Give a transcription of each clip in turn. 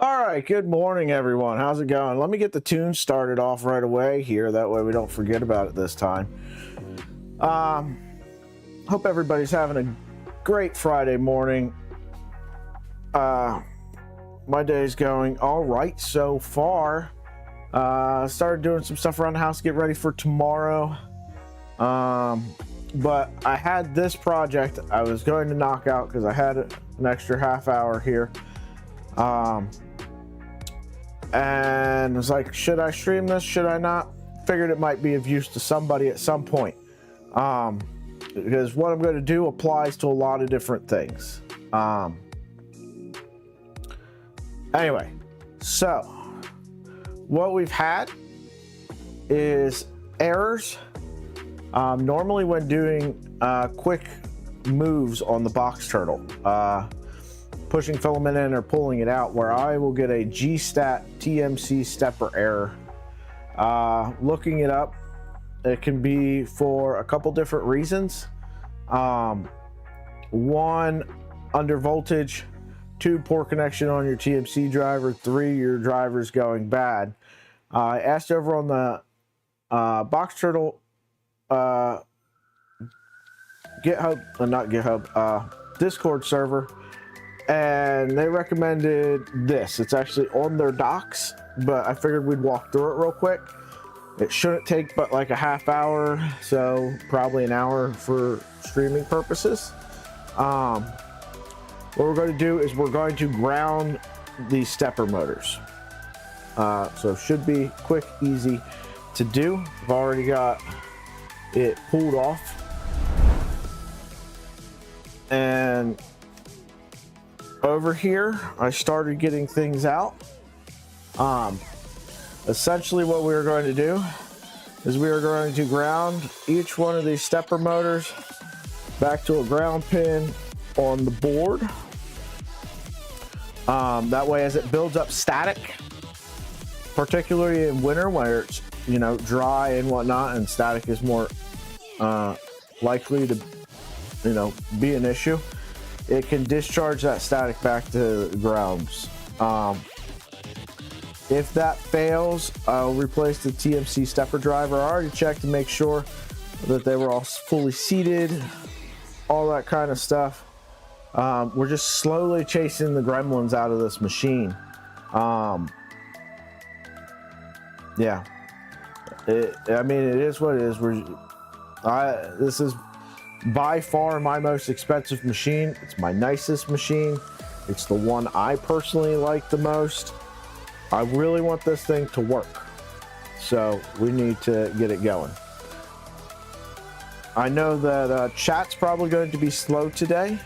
All right, good morning, everyone. How's it going? Let me get the tune started off right away here. That way we don't forget about it this time. Hope everybody's having a great Friday morning. My day's going all right so far. Started doing some stuff around the house to get ready for tomorrow. But I had this project I was going to knock out because I had an extra half hour here. And I was like, should I stream this? Should I not? Figured it might be of use to somebody at some point. Because what I'm going to do applies to a lot of different things. Anyway, so what we've had is errors. Normally when doing quick moves on the box turtle, pushing filament in or pulling it out, where I will get a GSTAT TMC stepper error. Looking it up, it can be for a couple different reasons. One, under voltage. Two, poor connection on your TMC driver. Three, your driver's going bad. I asked over on the box turtle Discord server, and they recommended this. It's actually on their docs, but I figured we'd walk through it real quick. It shouldn't take but like a half hour, so probably an hour for streaming purposes. What we're going to do is we're going to ground these stepper motors. So it should be quick, easy to do. I've already got it pulled off. And over here, I started getting things out. Essentially what we are going to do is we are going to ground each one of these stepper motors back to a ground pin on the board. That way, as it builds up static, particularly in winter where it's, you know, dry and whatnot, and static is more likely to, you know, be an issue, it can discharge that static back to the grounds. If that fails, I'll replace the TMC stepper driver. I already checked to make sure that they were all fully seated, all that kind of stuff. We're just slowly chasing the gremlins out of this machine. Yeah, I mean, it is what it is. This is by far my most expensive machine. It's my nicest machine. It's the one I personally like the most. I really want this thing to work, so we need to get it going. I know that chat's probably going to be slow today.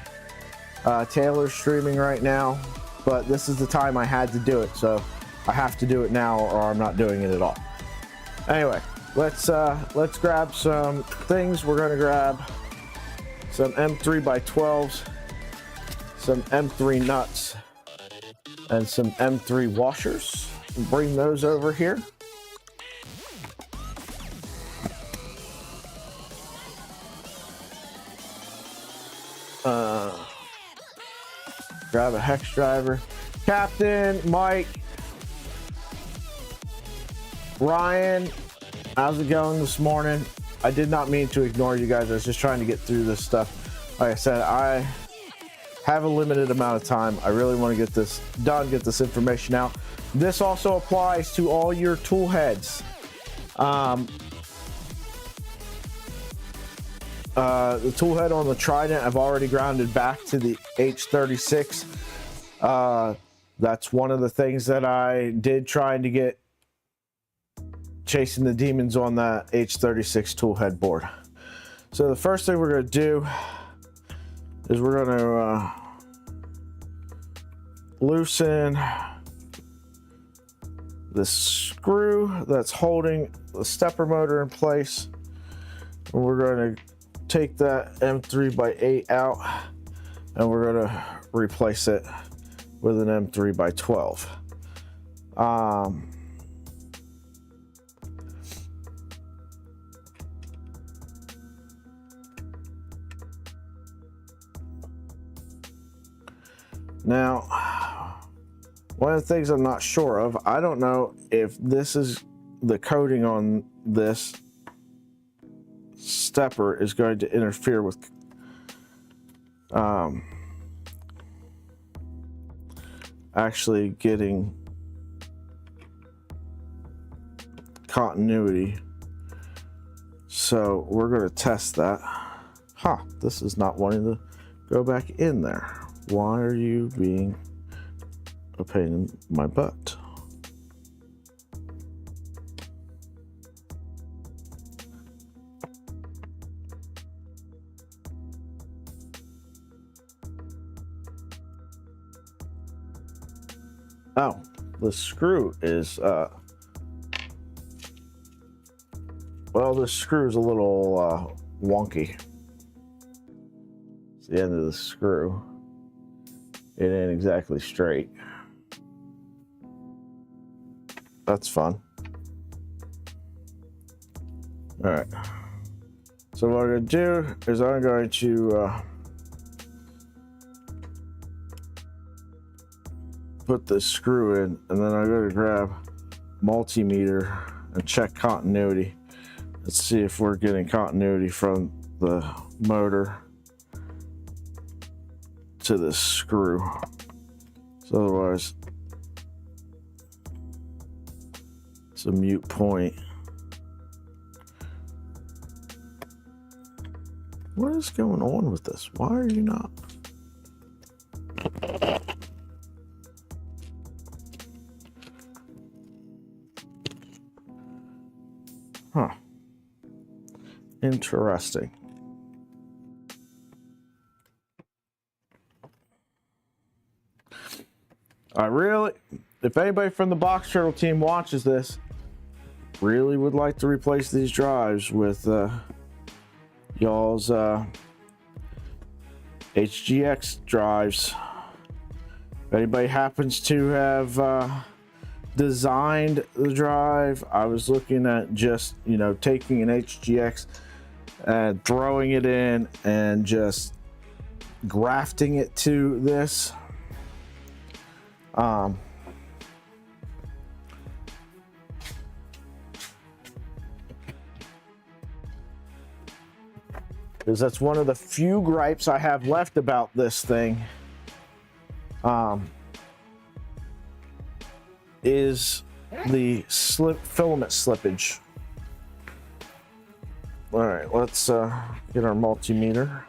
Taylor's streaming right now, but this is the time I had to do it, so I have to do it now or I'm not doing it at all. Anyway, let's grab some things. We're going to grab some M3x12s, some M3 nuts, and some M3 washers. Bring those over here. Grab a hex driver. Captain, Mike, Ryan, how's it going this morning? I did not mean to ignore you guys. I was just trying to get through this stuff. Like I said, I have a limited amount of time. I really want to get this done, get this information out. This also applies to all your tool heads. The tool head on the Trident, I've already grounded back to the H36. That's one of the things that I did trying to get chasing the demons on that H36 tool head board. So the first thing we're going to do is we're going to loosen the screw that's holding the stepper motor in place. And we're going to take that M3x8 out and we're going to replace it with an M3x12. Now, One of the things I'm not sure of, I don't know if this is the coating on this stepper is going to interfere with actually getting continuity. So we're going to test that. Huh, this is not wanting to go back in there. Why are you being a pain in my butt? Oh, the screw is, well, the screw is a little wonky. It's the end of the screw. It ain't exactly straight. That's fun. All right. So what I'm going to do is I'm going to put this screw in, and then I'm going to grab multimeter and check continuity. Let's see if we're getting continuity from the motor to this screw. So otherwise, it's a mute point. What is going on with this? Why are you not? Huh. Interesting. I really, if anybody from the Box Turtle team watches this, really would like to replace these drives with y'all's HGX drives. If anybody happens to have designed the drive, I was looking at just, you know, taking an HGX and throwing it in and just grafting it to this. Because that's one of the few gripes I have left about this thing, is the filament slippage. All right, let's get our multimeter.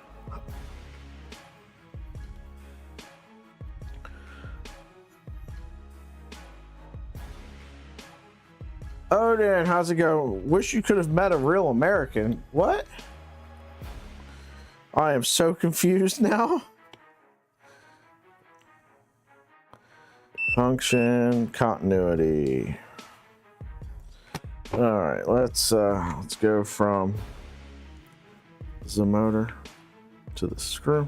Odin, how's it going? Wish you could have met a real American. What? I am so confused now. Function continuity. All right, let's go from the motor to the screw.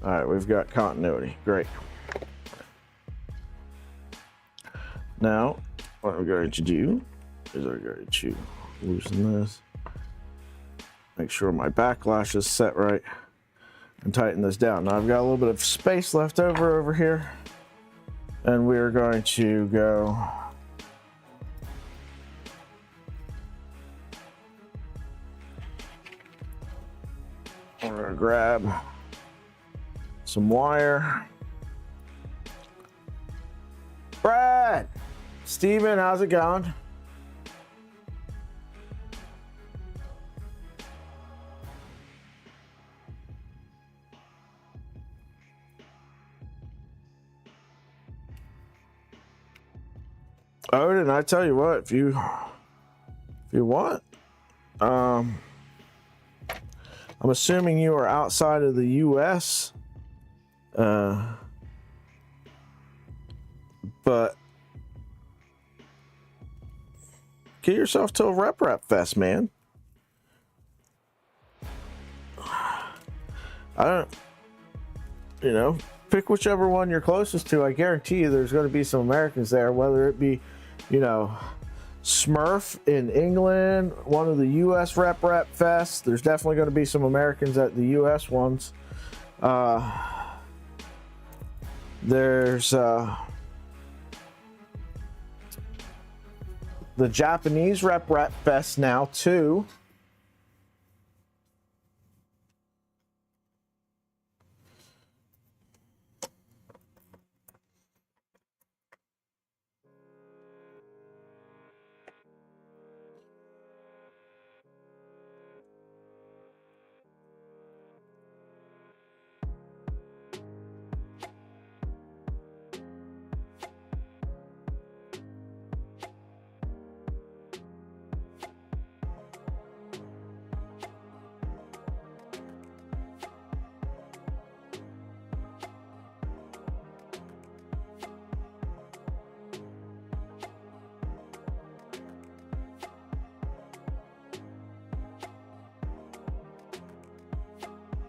All right, we've got continuity. Great. Now, what we're going to do is we're going to loosen this, make sure my backlash is set right, and tighten this down. Now I've got a little bit of space left over here, and we're going to go we're going to grab some wire. Brad! Steven, how's it going? Odin, I tell you what, if you want, I'm assuming you are outside of the US, but get yourself to a Rep Fest, man. I don't, you know, pick whichever one you're closest to. I guarantee you there's going to be some Americans there, whether it be, you know, Smurf in England, one of the US Rep Fest. There's definitely going to be some Americans at the US ones. There's the Japanese Rep Fest now too.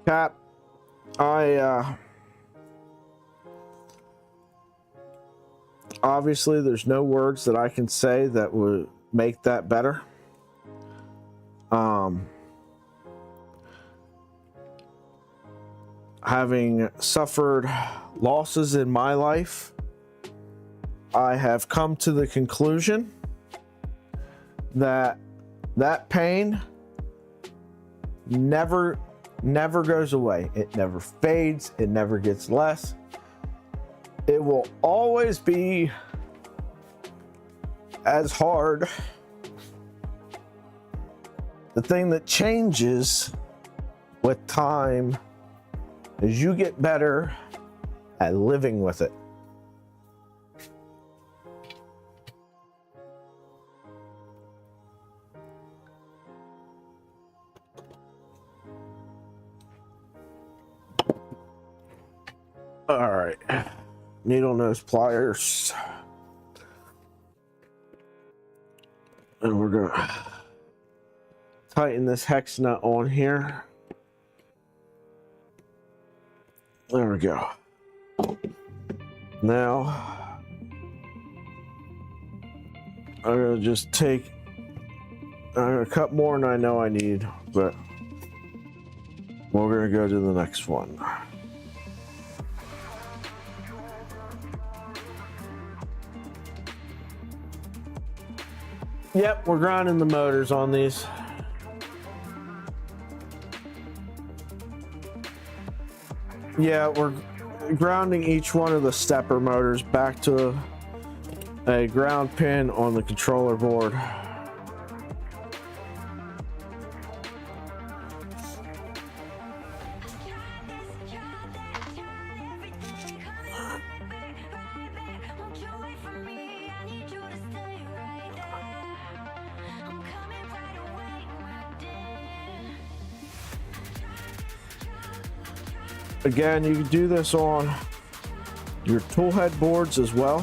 Cap, obviously there's no words that I can say that would make that better. Having suffered losses in my life, I have come to the conclusion that that pain never goes away. It never fades. It never gets less. It will always be as hard. The thing that changes with time is you get better at living with it. All right, needle nose pliers, and we're gonna tighten this hex nut on here. There we go. Now I'm gonna just take, I'm gonna cut more than I know I need, but we're gonna go to the next one. Yep, we're grinding the motors on these. Yeah, we're grounding each one of the stepper motors back to a ground pin on the controller board. Again, you can do this on your tool head boards as well.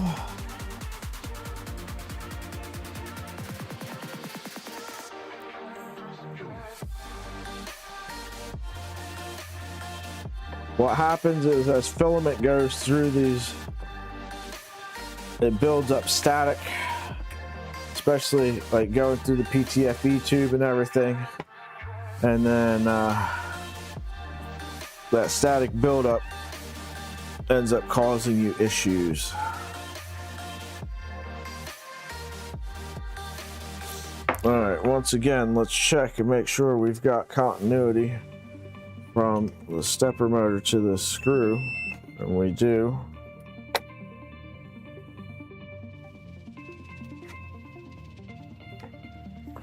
What happens is as filament goes through these, it builds up static, especially like going through the PTFE tube and everything. And then that static buildup ends up causing you issues. All right, once again, let's check and make sure we've got continuity from the stepper motor to the screw, and we do.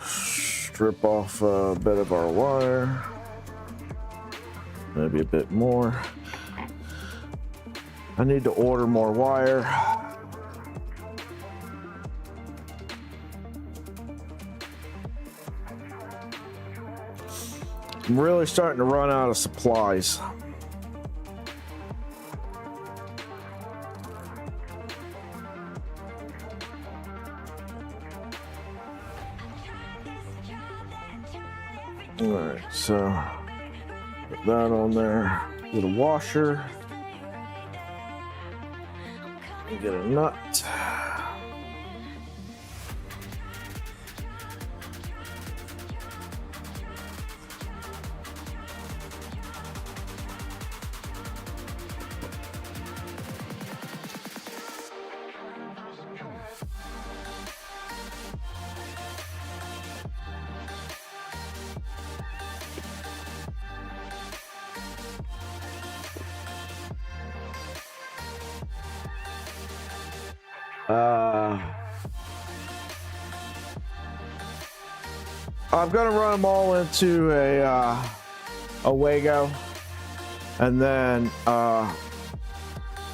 Strip off a bit of our wire. Maybe a bit more. I need to order more wire. I'm really starting to run out of supplies. All right, so put that on there. Get a washer. Get a nut. I'm gonna run them all into a Wago, and then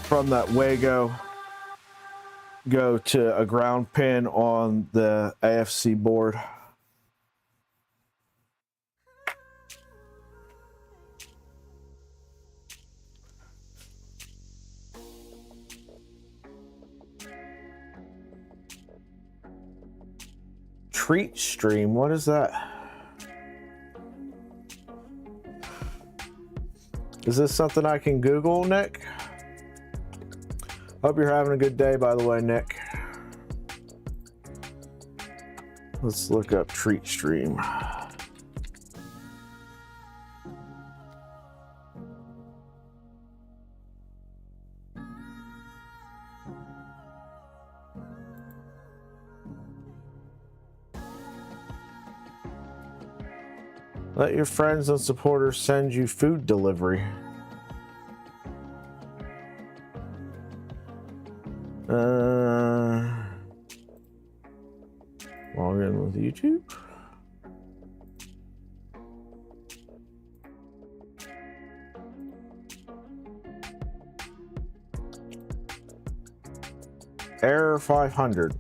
from that Wago go to a ground pin on the AFC board. Treat stream, what is that? Is this something I can Google, Nick? Hope you're having a good day, by the way, Nick. Let's look up treat stream. Let your friends and supporters send you food delivery. Log in with YouTube. Error 500.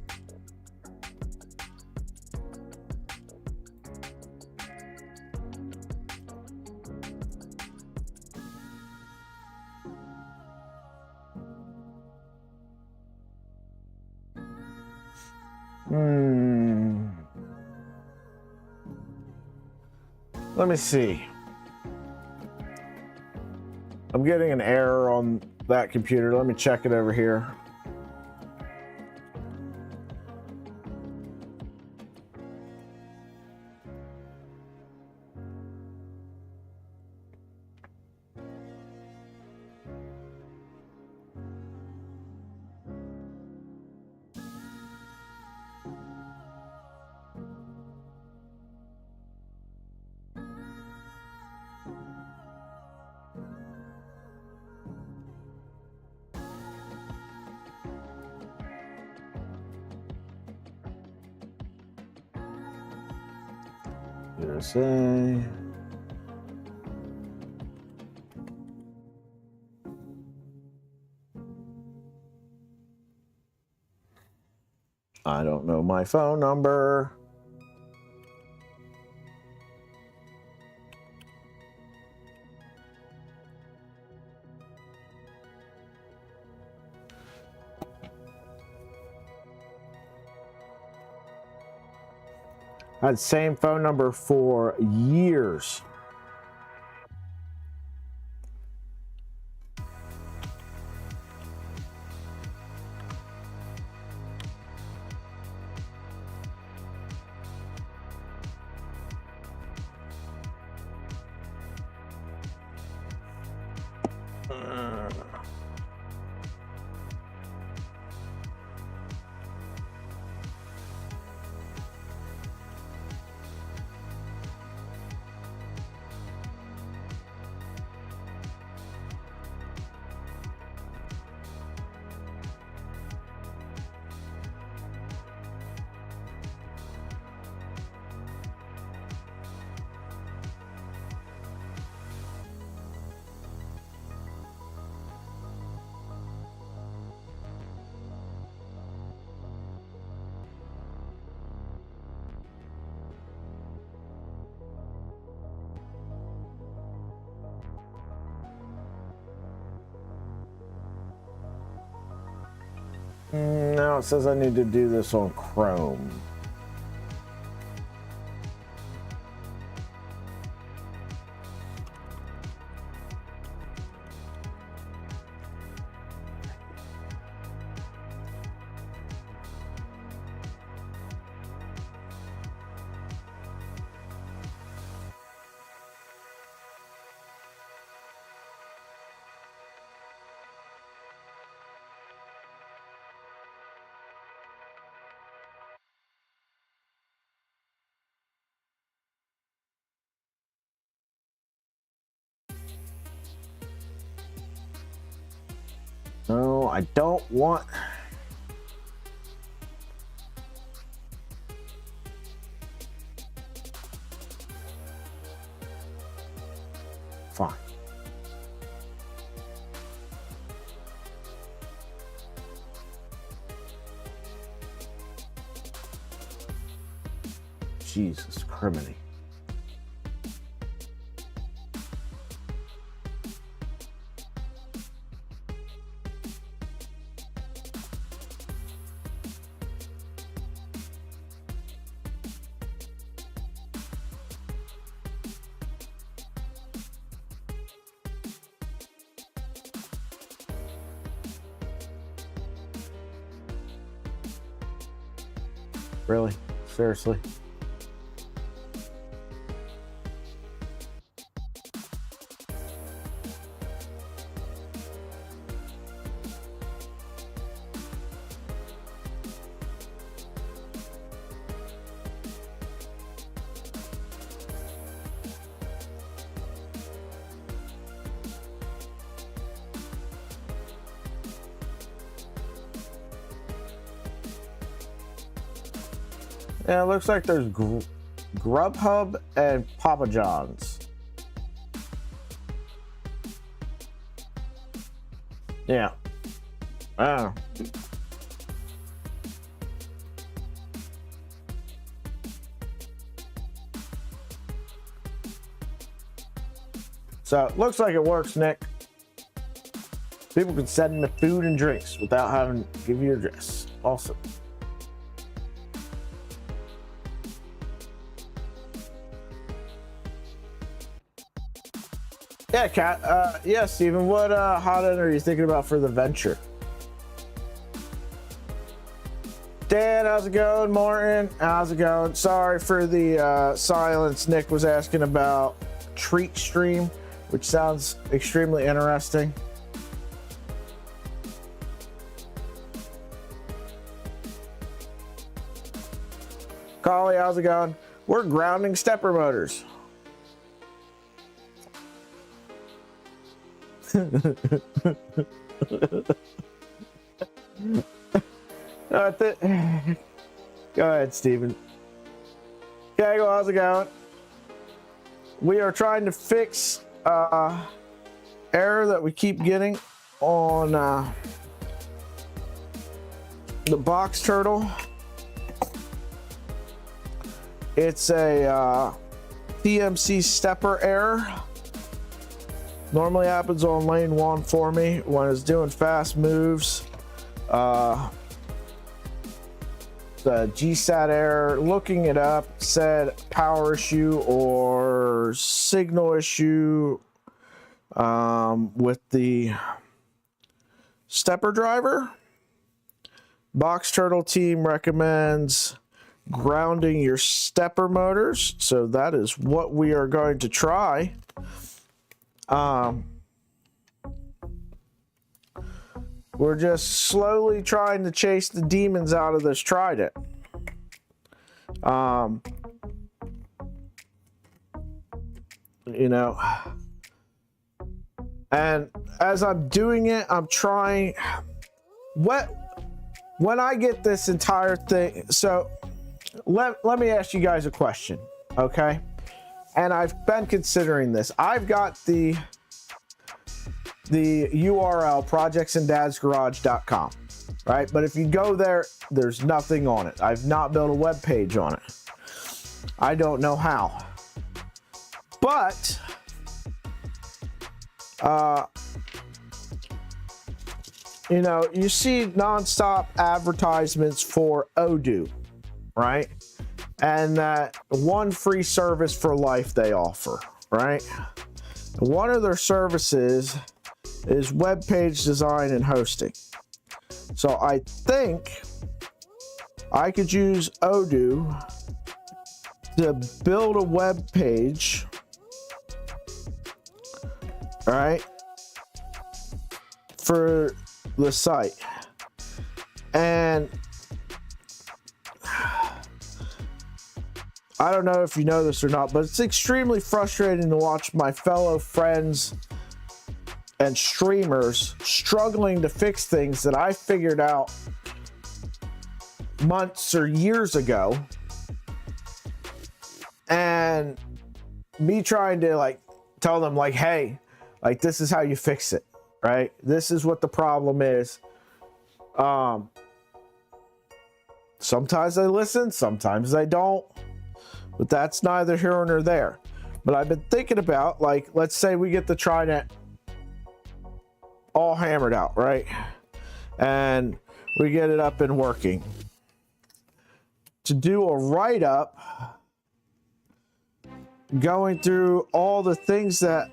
Let me see. I'm getting an error on that computer. Let me check it over here. USA. I don't know my phone number. I had the same phone number for years. Now it says I need to do this on Chrome. No, I don't want... Fine. Jesus criminy. Really? Seriously? Yeah, it looks like there's Grubhub and Papa John's. Yeah. I don't know. So it looks like it works, Nick. People can send in the food and drinks without having to give you your address. Awesome. Yeah, Kat. Yeah, Steven, what hot end are you thinking about for the venture? Dan, how's it going? Martin, how's it going? Sorry for the silence. Nick was asking about Treat Stream, which sounds extremely interesting. Collie, how's it going? We're grounding stepper motors. Go ahead, Steven. Okay, how's it going? We are trying to fix error that we keep getting on the box turtle. It's a TMC stepper error. Normally happens on lane 1 for me when it's doing fast moves. The GSTAT error, looking it up, said power issue or signal issue with the stepper driver. Box Turtle team recommends grounding your stepper motors, so that is what we are going to try. We're just slowly trying to chase the demons out of this Trident. You know, and as I'm doing it, I'm trying when I get this entire thing. So let me ask you guys a question, okay? And I've been considering this. I've got the URL ProjectsInDadsGarage.com, right? But if you go there, there's nothing on it. I've not built a web page on it. I don't know how. But you know, you see nonstop advertisements for Odoo, right? And that one free service for life they offer, right? One of their services is web page design and hosting. So I think I could use Odoo to build a web page, right, for the site. And I don't know if you know this or not, but it's extremely frustrating to watch my fellow friends and streamers struggling to fix things that I figured out months or years ago, and me trying to like tell them like, hey, like this is how you fix it, right? This is what the problem is. Sometimes they listen, sometimes they don't, but that's neither here nor there. But I've been thinking about, like, let's say we get the TriNet all hammered out, right? And we get it up and working. To do a write-up, going through all the things that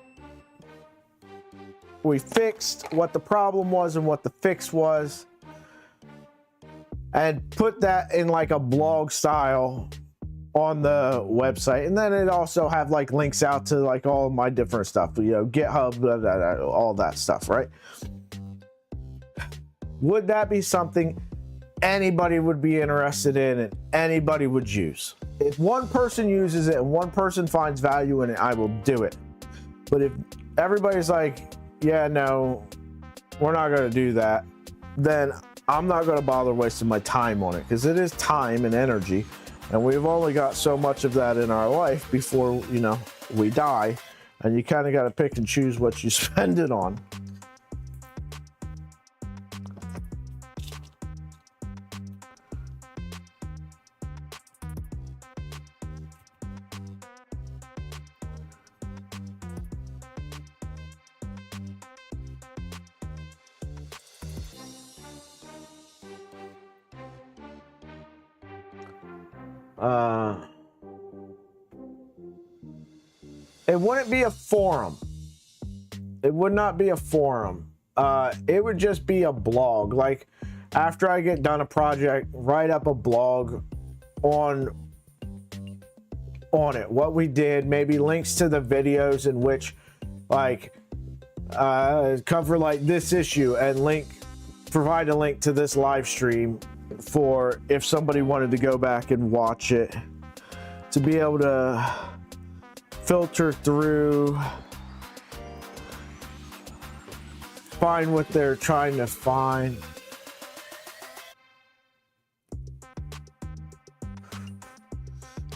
we fixed, what the problem was and what the fix was, and put that in like a blog style on the website. And then it also have like links out to like all of my different stuff, you know, GitHub, blah, blah, blah, all that stuff, right? Would that be something anybody would be interested in and anybody would use? If one person uses it and one person finds value in it, I will do it. But if everybody's like, yeah, no, we're not going to do that, then I'm not going to bother wasting my time on it, because it is time and energy, and we've only got so much of that in our life before, you know, we die, and you kind of got to pick and choose what you spend it on. It wouldn't be a forum. It would not be a forum. It would just be a blog. Like, after I get done a project, write up a blog on it, what we did, maybe links to the videos in which, like, cover like this issue, and provide a link to this live stream for if somebody wanted to go back and watch it, to be able to filter through, find what they're trying to find.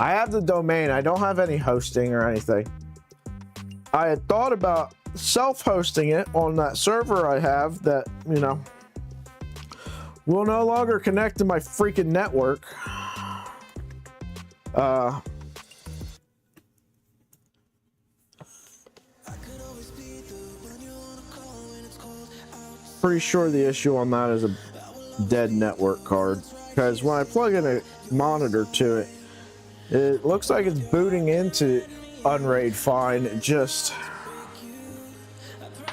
I have the domain. I don't have any hosting or anything. I had thought about self-hosting it on that server I have that, you know, will no longer connect to my freaking network. Pretty sure the issue on that is a dead network card, because when I plug in a monitor to it, it looks like it's booting into Unraid fine. It just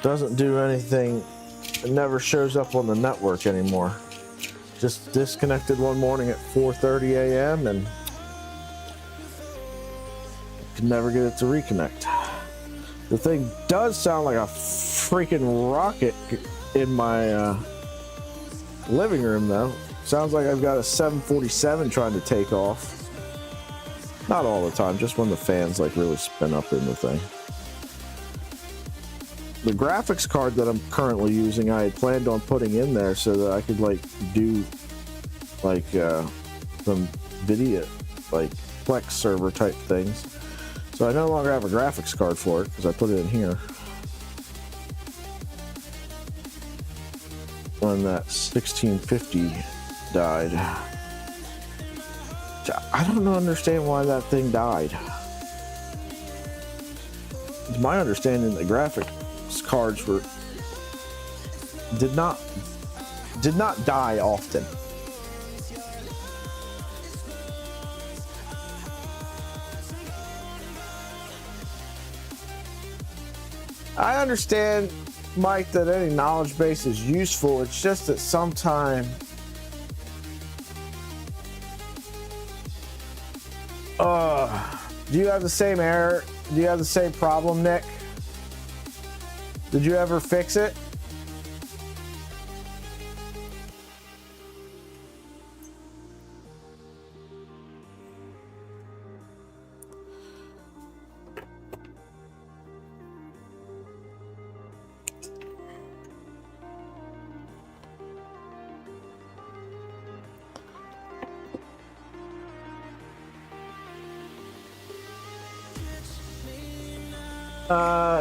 doesn't do anything. It never shows up on the network anymore. Just disconnected one morning at 4:30 a.m. and could never get it to reconnect. The thing does sound like a freaking rocket in my living room, though. Sounds like I've got a 747 trying to take off. Not all the time, just when the fans like really spin up in the thing. The graphics card that I'm currently using, I had planned on putting in there so that I could like do like some video, like Plex server type things. So I no longer have a graphics card for it because I put it in here. When that 1650 died. I don't understand why that thing died. It's my understanding that graphics cards did not die often. I understand, Mike, that any knowledge base is useful. It's just that sometimes do you have the same error? Do you have the same problem, Nick? Did you ever fix it?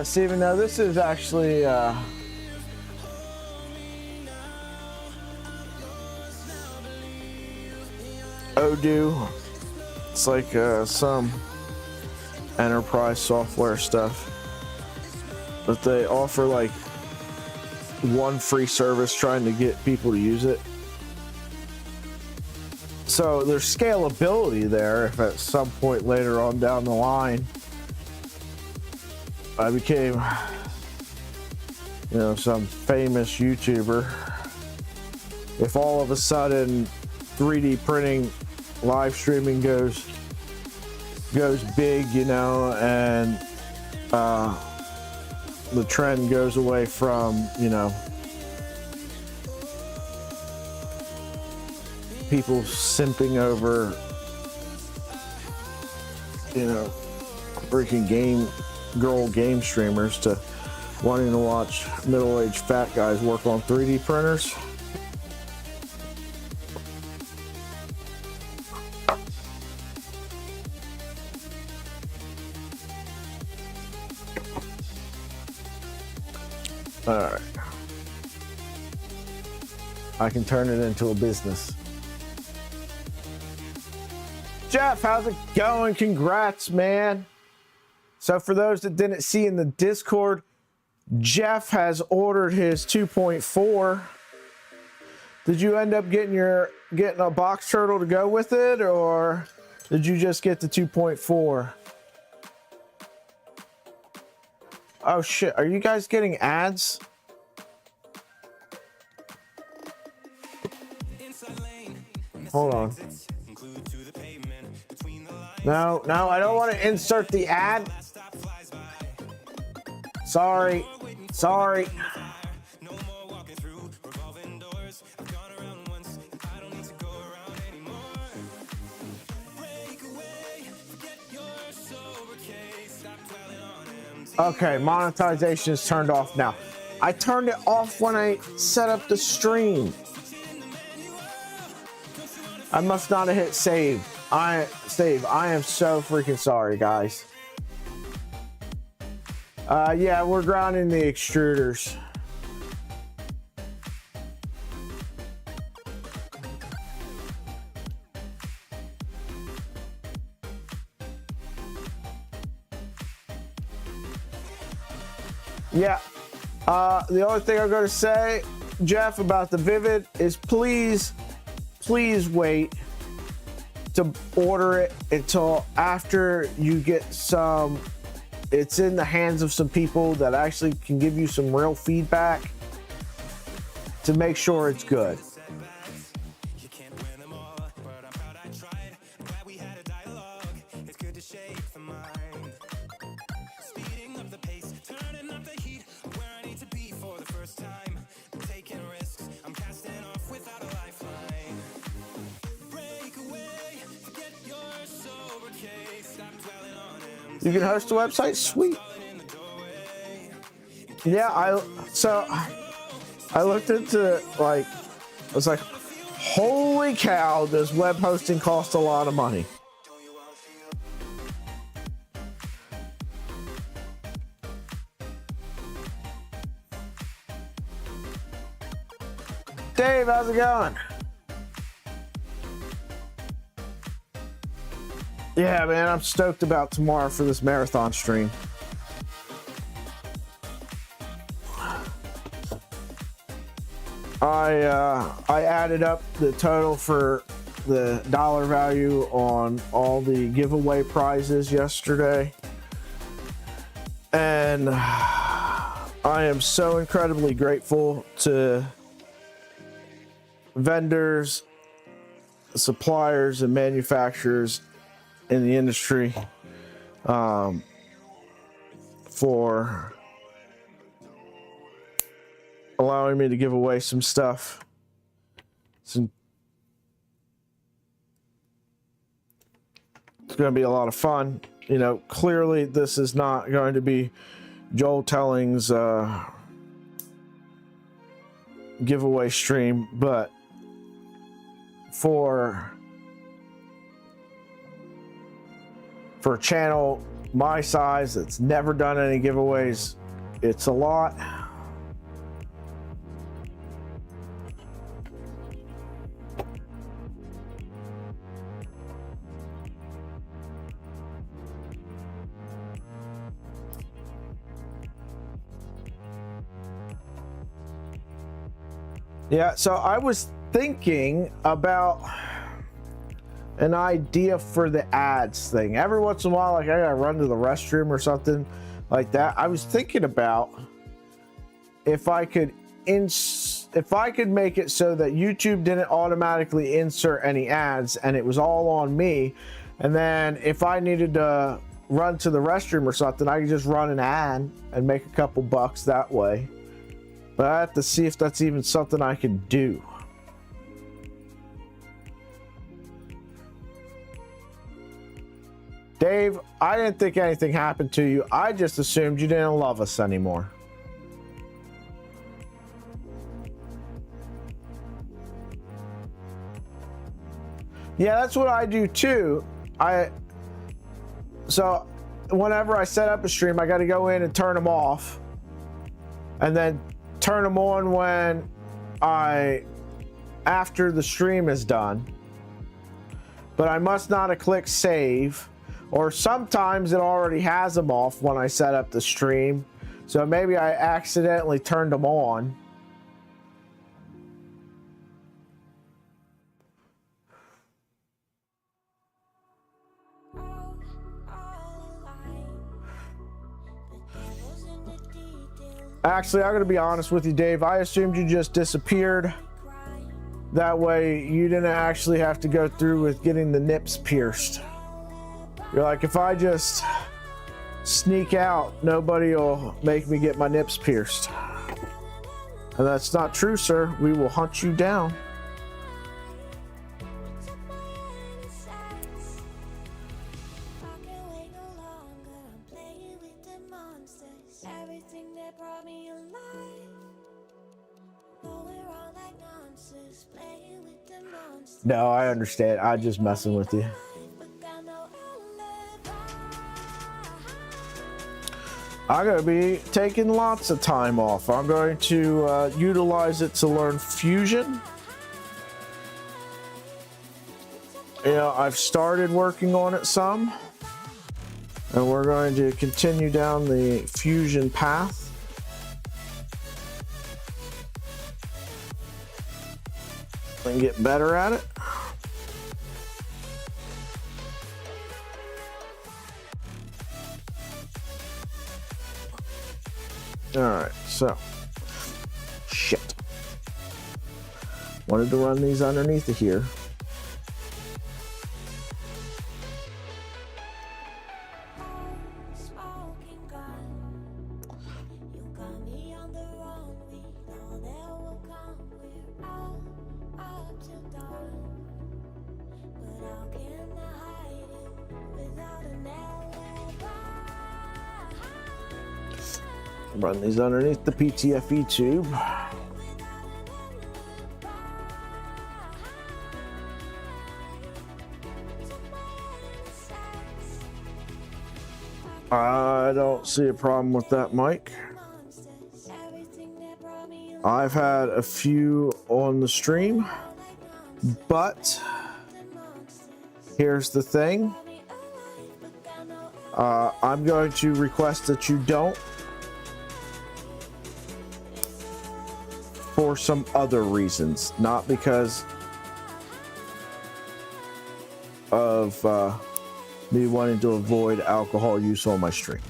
Steven, no, this is actually Odoo. It's like some enterprise software stuff, but they offer like one free service trying to get people to use it. So there's scalability there if at some point later on down the line I became, you know, some famous YouTuber. If all of a sudden 3D printing live streaming goes big, you know, and the trend goes away from, you know, people simping over, you know, freaking game streamers to wanting to watch middle-aged fat guys work on 3D printers. All right, I can turn it into a business. Jeff, how's it going? Congrats, man. So for those that didn't see in the Discord, Jeff has ordered his 2.4. Did you end up getting a box turtle to go with it, or did you just get the 2.4? Oh shit, are you guys getting ads? Hold on. No, I don't want to insert the ad. Sorry. Okay, monetization is turned off now. I turned it off when I set up the stream. I must not have hit save. I am so freaking sorry, guys. Yeah, we're grounding the extruders. Yeah. The only thing I'm going to say, Jeff, about the Vivid is please wait to order it until after you get it's in the hands of some people that actually can give you some real feedback to make sure it's good. You can host a website? Sweet. Yeah, I looked into I was like, holy cow, does web hosting cost a lot of money? Dave, how's it going? Yeah, man, I'm stoked about tomorrow for this marathon stream. I added up the total for the dollar value on all the giveaway prizes yesterday, and I am so incredibly grateful to vendors, suppliers, and manufacturers in the industry for allowing me to give away some stuff. It's going to be a lot of fun. You know, clearly this is not going to be Joel Telling's giveaway stream, but for channel my size that's never done any giveaways, it's a lot. Yeah, so I was thinking about an idea for the ads thing. Every once in a while, like I gotta run to the restroom or something like that. I was thinking about if I could make it so that YouTube didn't automatically insert any ads and it was all on me. And then if I needed to run to the restroom or something, I could just run an ad and make a couple bucks that way. But I have to see if that's even something I can do. Dave, I didn't think anything happened to you. I just assumed you didn't love us anymore. Yeah, that's what I do too. So whenever I set up a stream, I got to go in and turn them off, and then turn them on when after the stream is done. But I must not have clicked save, or sometimes it already has them off when I set up the stream. So maybe I accidentally turned them on. Actually, I'm going to be honest with you, Dave. I assumed you just disappeared. That way, you didn't actually have to go through with getting the nips pierced. You're like, if I just sneak out, nobody will make me get my nips pierced. And that's not true, sir. We will hunt you down. No, I understand. I'm just messing with you. I'm going to be taking lots of time off. I'm going to utilize it to learn Fusion. You know, I've started working on it some, and we're going to continue down the Fusion path. And get better at it. All right, so shit. Wanted to run these underneath of here. Run these underneath the PTFE tube. I don't see a problem with that, Mike. I've had a few on the stream, but here's the thing. I'm going to request that you don't, for some other reasons, not because of me wanting to avoid alcohol use on my stream.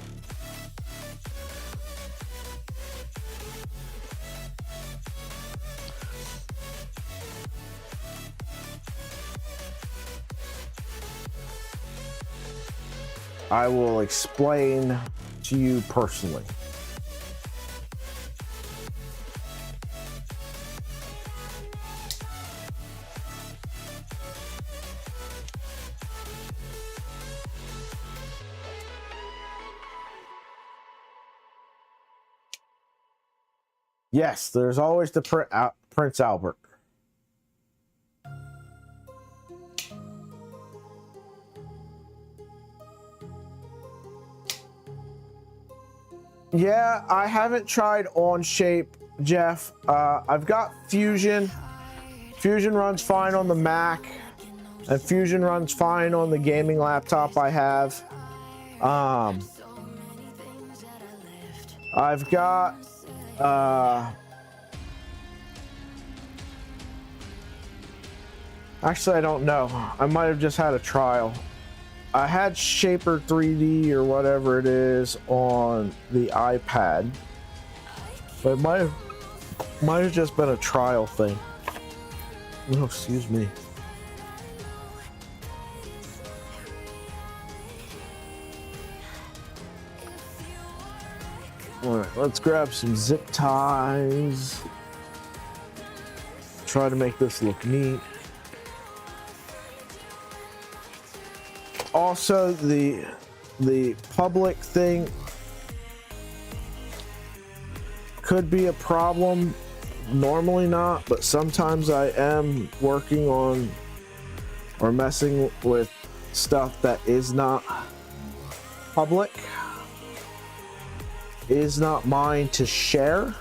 I will explain to you personally. Yes, there's always the Prince Albert. Yeah, I haven't tried Onshape, Jeff. I've got Fusion. Fusion runs fine on the Mac, and Fusion runs fine on the gaming laptop I have. I've got actually, I don't know. I might have just had a trial. I had Shaper 3D or whatever it is on the iPad, but it might have just been a trial thing. Oh, excuse me. All right, let's grab some zip ties. Try to make this look neat. Also, the public thing could be a problem. Normally not, but sometimes I am working on or messing with stuff that is not public, is not mine to share.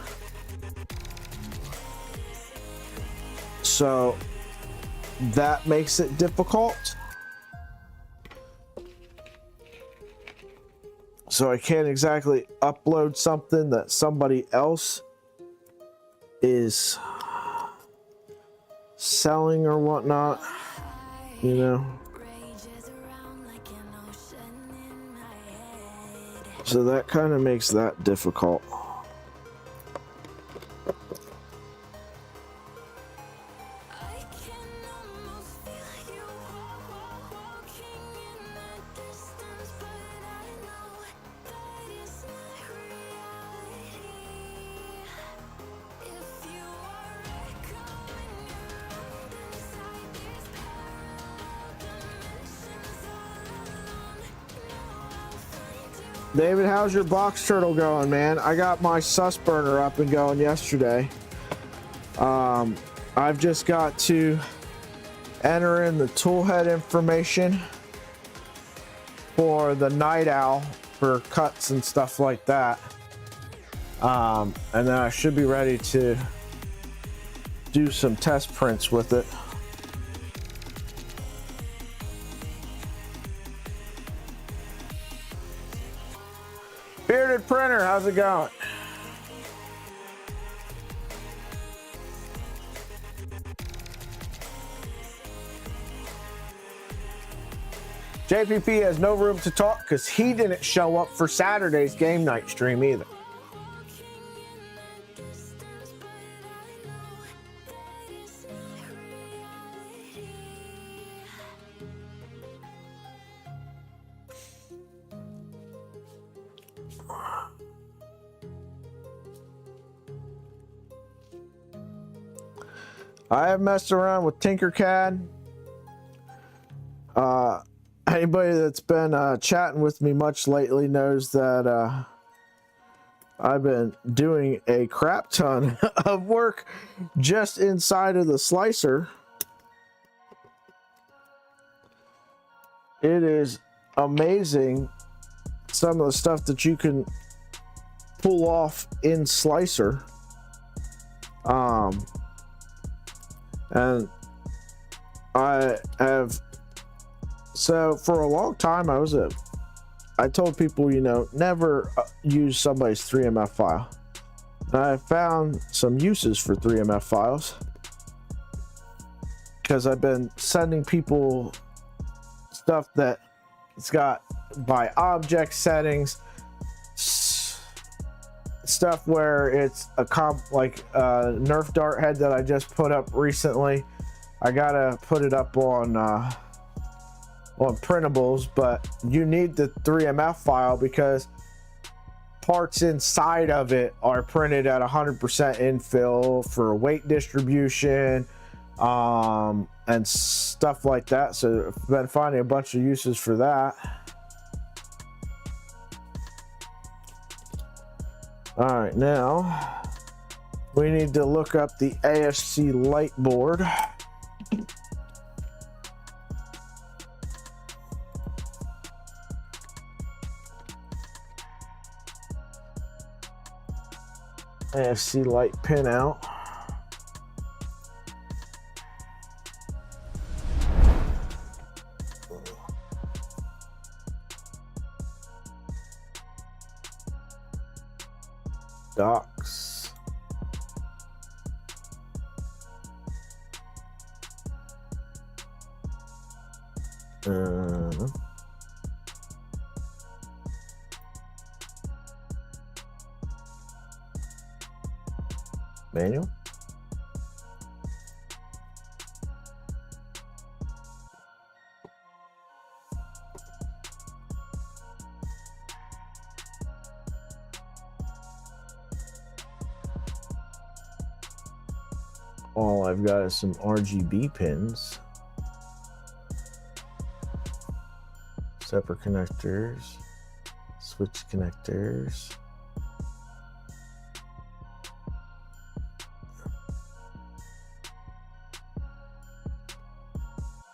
So that makes it difficult. So I can't exactly upload something that somebody else is selling or whatnot, you know. So that kind of makes that difficult. David, how's your box turtle going, man? I got my sus burner up and going yesterday. I've just got to enter in the toolhead information for the night owl for cuts and stuff like that. And then I should be ready to do some test prints with it. Bearded Printer, how's it going? JPP has no room to talk because he didn't show up for Saturday's game night stream either. I have messed around with Tinkercad. Anybody that's been chatting with me much lately knows that I've been doing a crap ton of work just inside of the slicer. It is amazing some of the stuff that you can pull off in slicer. And I have, so for a long time I told people, you know, never use somebody's 3MF file. And I found some uses for 3MF files because I've been sending people stuff that it's got by object settings, stuff where it's a like a Nerf dart head that I just put up recently. I gotta put it up on printables, but you need the 3MF file because parts inside of it are printed at 100% infill for weight distribution and stuff like that. So I've been finding a bunch of uses for that. All right, now we need to look up the ASC light board. AFC light pin out. Docks. Manual. All I've got is some RGB pins. Separate connectors. Switch connectors.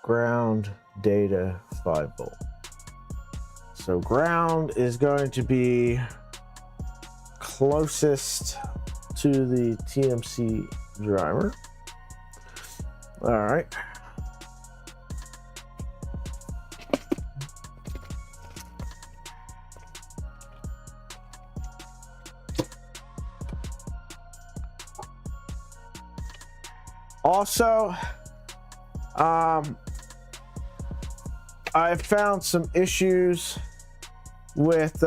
Ground, data, 5-volt. So ground is going to be closest to the TMC driver. All right. Also, I've found some issues with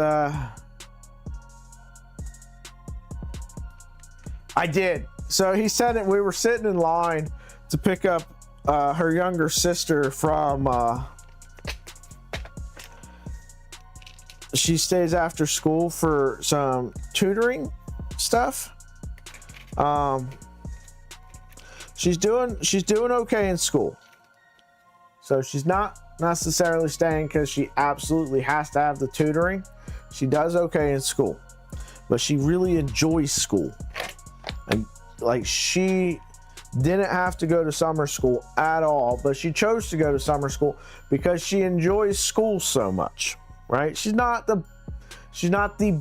So he said it. We were sitting in line to pick up her younger sister from. She stays after school for some tutoring stuff. She's doing okay in school. So she's not necessarily staying because she absolutely has to have the tutoring. She does okay in school, but she really enjoys school. And like, she didn't have to go to summer school at all, but she chose to go to summer school because she enjoys school so much, right? She's not the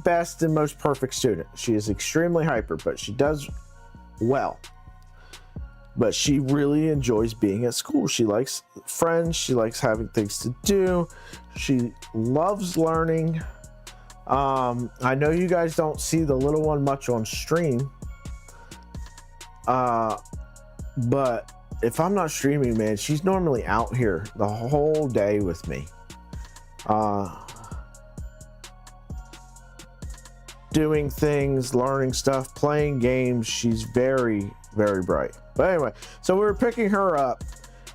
best and most perfect student. She is extremely hyper, but she does well. But she really enjoys being at school. She likes friends. She likes having things to do. She loves learning. I know you guys don't see the little one much on stream. But if I'm not streaming, man, she's normally out here the whole day with me. Doing things, learning stuff, playing games. She's very, very bright. But anyway, so we were picking her up,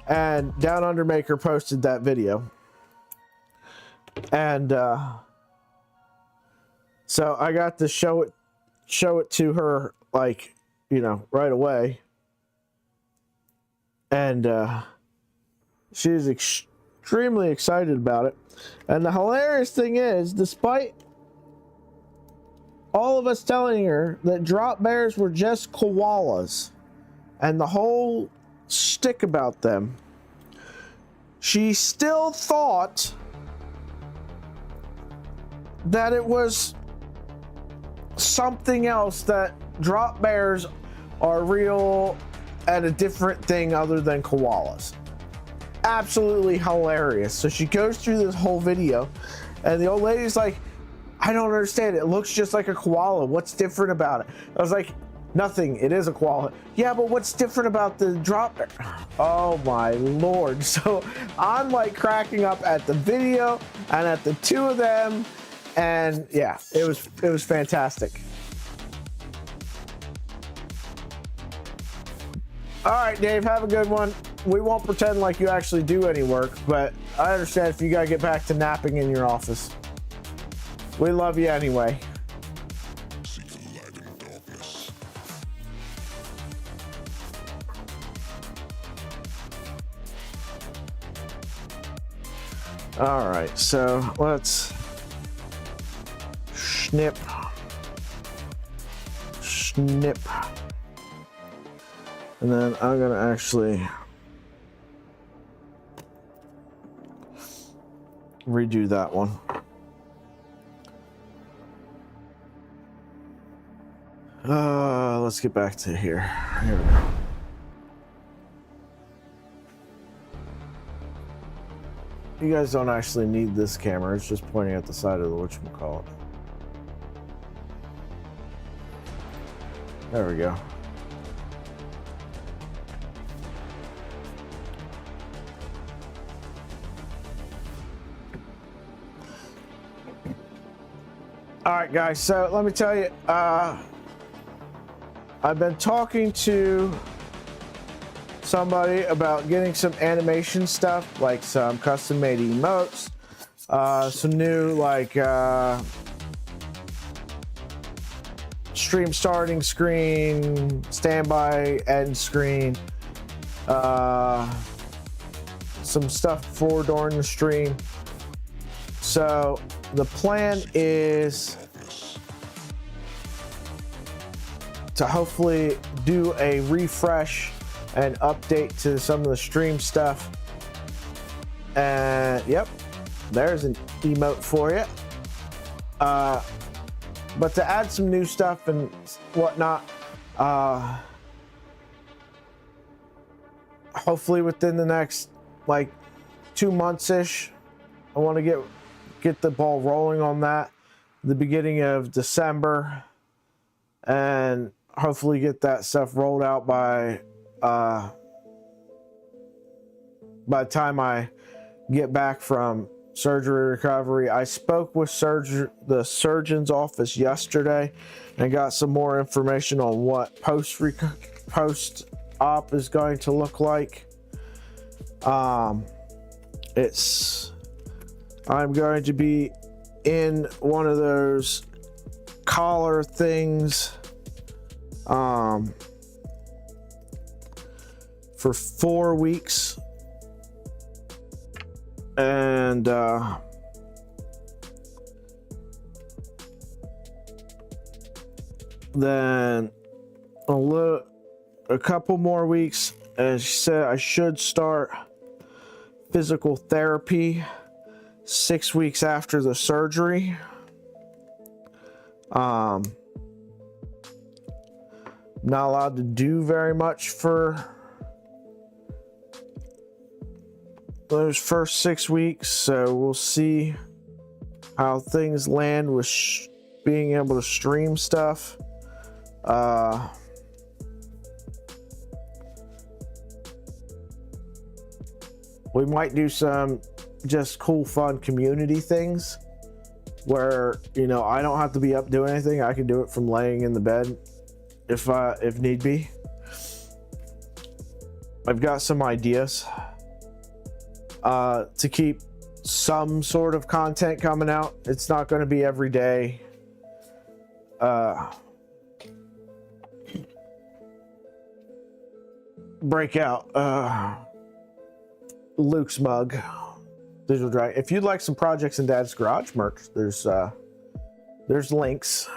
and Down Under Maker posted that video. And so I got to show it to her, like, you know, right away. And she's extremely excited about it. And the hilarious thing is, despite all of us telling her that drop bears were just koalas and the whole shtick about them, she still thought that it was something else, that drop bears are real and a different thing other than koalas. Absolutely hilarious. So she goes through this whole video, and the old lady's like, I don't understand. It looks just like a koala. What's different about it? I was like, nothing. It is a koala. Yeah, but what's different about the drop bear? Oh my Lord. So I'm like cracking up at the video and at the two of them. And yeah, it was fantastic. All right, Dave, have a good one. We won't pretend like you actually do any work, but I understand if you gotta get back to napping in your office. We love you anyway. All right, so let's snip. And then I'm gonna actually redo that one. Let's get back to here. Here we go. You guys don't actually need this camera. It's just pointing at the side of the whatchamacallit. There we go. All right, guys, so let me tell you, I've been talking to somebody about getting some animation stuff, like some custom made emotes, some new like stream starting screen, standby end screen, some stuff for during the stream. So the plan is to hopefully do a refresh and update to some of the stream stuff. And yep, there's an emote for you. But to add some new stuff and whatnot, hopefully within the next like 2 months-ish, I want to get the ball rolling on that, the beginning of December, and hopefully get that stuff rolled out by the time I get back from surgery recovery. I spoke with the surgeon's office yesterday and got some more information on what post-op is going to look like. I'm going to be in one of those collar things for 4 weeks, and then a couple more weeks, and she said I should start physical therapy 6 weeks after the surgery. Not allowed to do very much for those first 6 weeks, so we'll see how things land with being able to stream stuff. We might do some just cool, fun community things where, you know, I don't have to be up doing anything. I can do it from laying in the bed if need be. I've got some ideas to keep some sort of content coming out. It's not going to be every day. Breakout Luke's mug, Digital Dragon. If you'd like some Projects in Dad's Garage merch, there's links.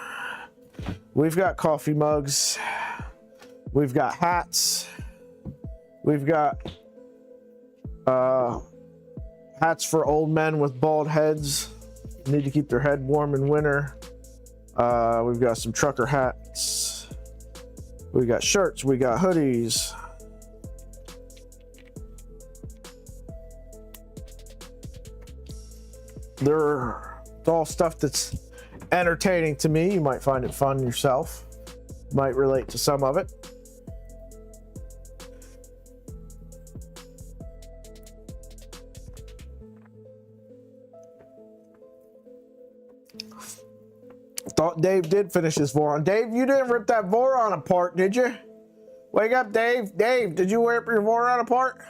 We've got coffee mugs, we've got hats, we've got hats for old men with bald heads, need to keep their head warm in winter. We've got some trucker hats, we got shirts, we got hoodies. They're all stuff that's entertaining to me. You might find it fun yourself, might relate to some of it. Thought Dave did finish his Voron. Dave, you didn't rip that Voron apart, did you? Wake up, Dave. Dave, did you rip your Voron apart?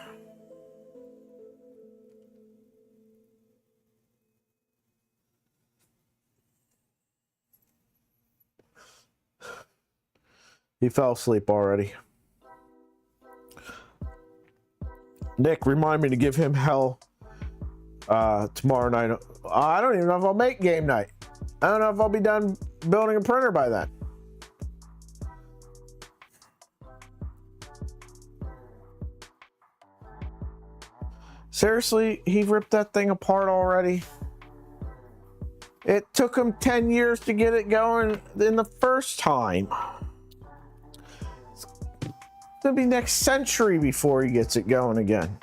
He fell asleep already. Nick, remind me to give him hell tomorrow night. I don't even know if I'll make game night. I don't know if I'll be done building a printer by then. Seriously, he ripped that thing apart already? It took him 10 years to get it going in the first time. gonna be next century before he gets it going again.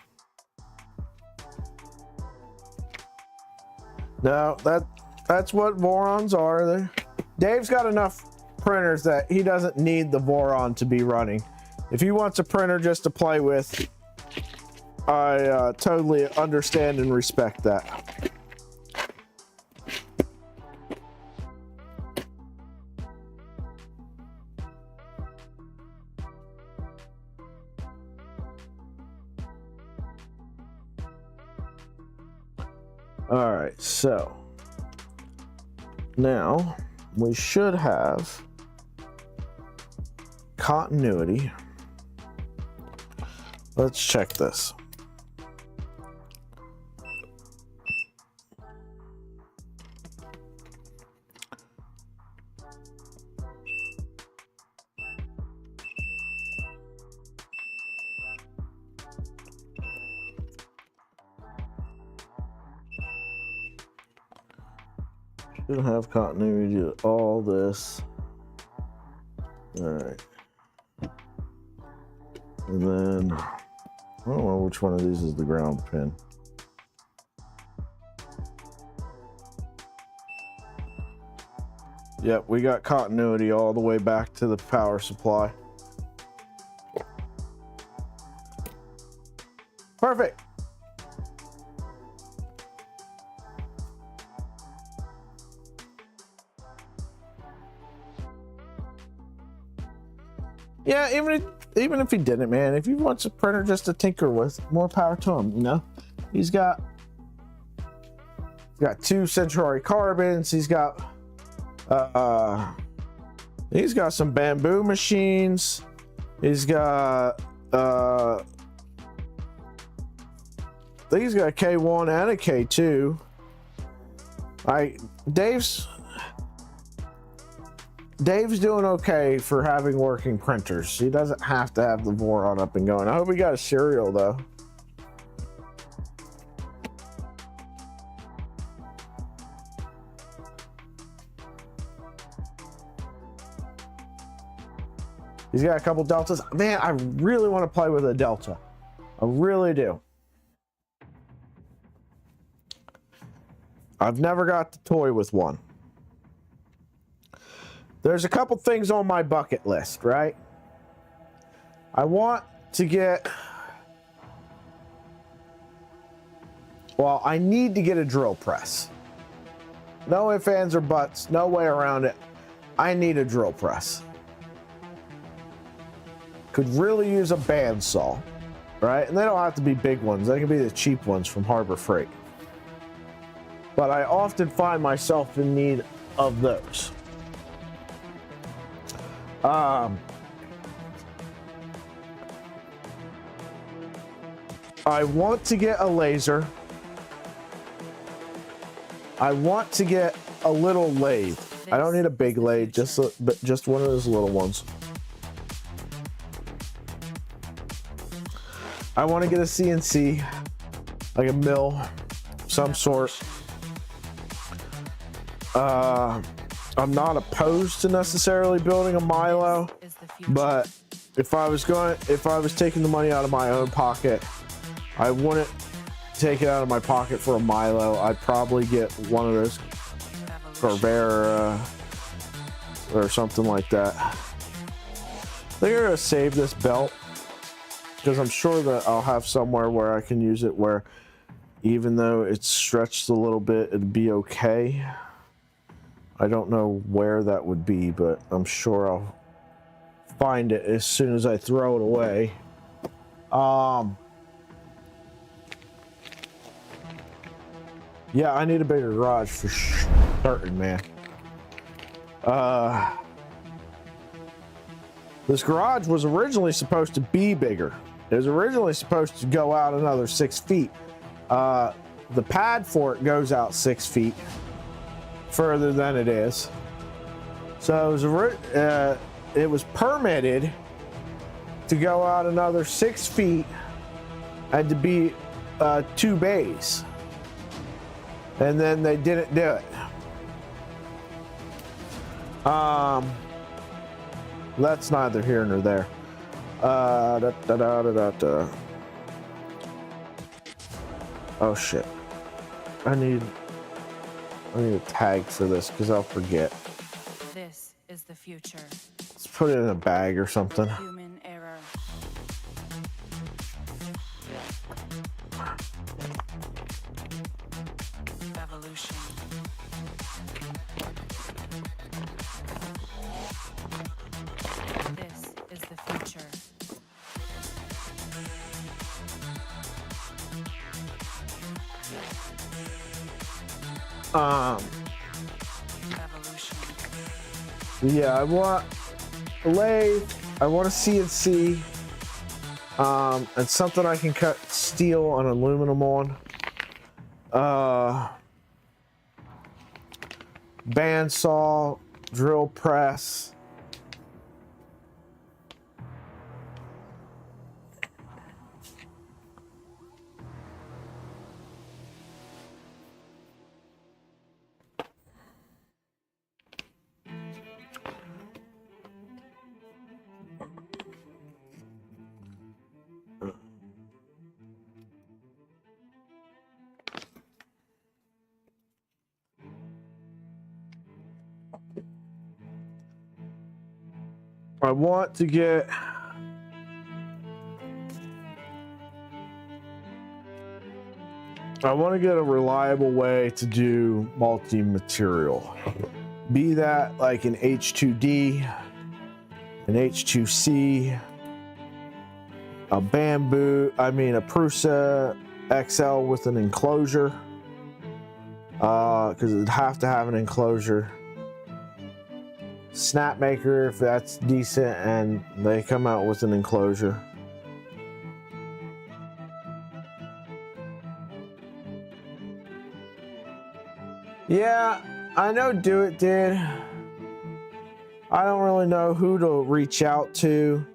No, that's what Vorons are. Dave's got enough printers that he doesn't need the Voron to be running. If he wants a printer just to play with, I totally understand and respect that. All right, so now we should have continuity. Let's check this. Should have continuity to all this. All right. And then, I don't know which one of these is the ground pin. Yep, we got continuity all the way back to the power supply. Perfect. Yeah, even if he didn't, man, if he wants a printer just to tinker with, more power to him, you know? He's got 2 Centauri carbons, he's got some bamboo machines, he's got a K1 and a K2. Dave's doing okay for having working printers. He doesn't have to have the Voron up and going. I hope he got a serial though. He's got a couple Deltas. Man, I really want to play with a Delta. I really do. I've never got to toy with one. There's a couple things on my bucket list, right? I want to get, well, I need to get a drill press. No ifs, ands, or buts, no way around it. I need a drill press. Could really use a bandsaw, right? And they don't have to be big ones. They can be the cheap ones from Harbor Freight. But I often find myself in need of those. I want to get a laser. I want to get a little lathe. I don't need a big lathe, but just one of those little ones. I want to get a CNC, like a mill, some sort. I'm not opposed to necessarily building a Milo, but if I was taking the money out of my own pocket, I wouldn't take it out of my pocket for a Milo. I'd probably get one of those Corvair or something like that. I think I'm gonna save this belt because I'm sure that I'll have somewhere where I can use it where even though it's stretched a little bit, it'd be okay. I don't know where that would be, but I'm sure I'll find it as soon as I throw it away. Yeah, I need a bigger garage for certain, man. This garage was originally supposed to be bigger. It was originally supposed to go out another 6 feet. The pad for it goes out 6 feet further than it is. So it was permitted to go out another 6 feet and to be 2 bays. And then they didn't do it. That's neither here nor there. Oh shit. I need a tag for this because I'll forget. This is the future. Let's put it in a bag or something. Human error. Evolution. This is the future. Evolution. Yeah, I want a lathe. I want a CNC. And something I can cut steel and aluminum on. Bandsaw, drill press. I want to get a reliable way to do multi-material. Be that like an H2D, an H2C, a Prusa XL with an enclosure. Because it'd have to have an enclosure. Snapmaker, if that's decent and they come out with an enclosure. Yeah, I know Do It did. I don't really know who to reach out to.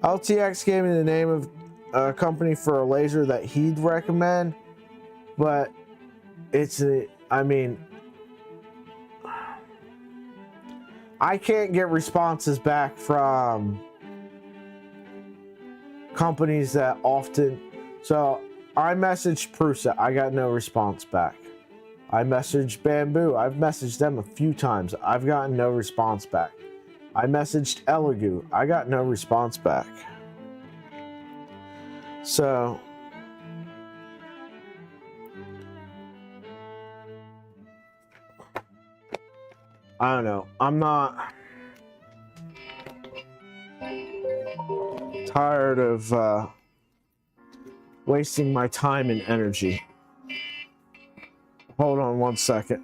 LTX gave me the name of a company for a laser that he'd recommend, but I can't get responses back from companies that often. So I messaged Prusa. I got no response back. I messaged Bamboo. I've messaged them a few times. I've gotten no response back. I messaged Elegoo. I got no response back. So I don't know. I'm not tired of wasting my time and energy. Hold on one second.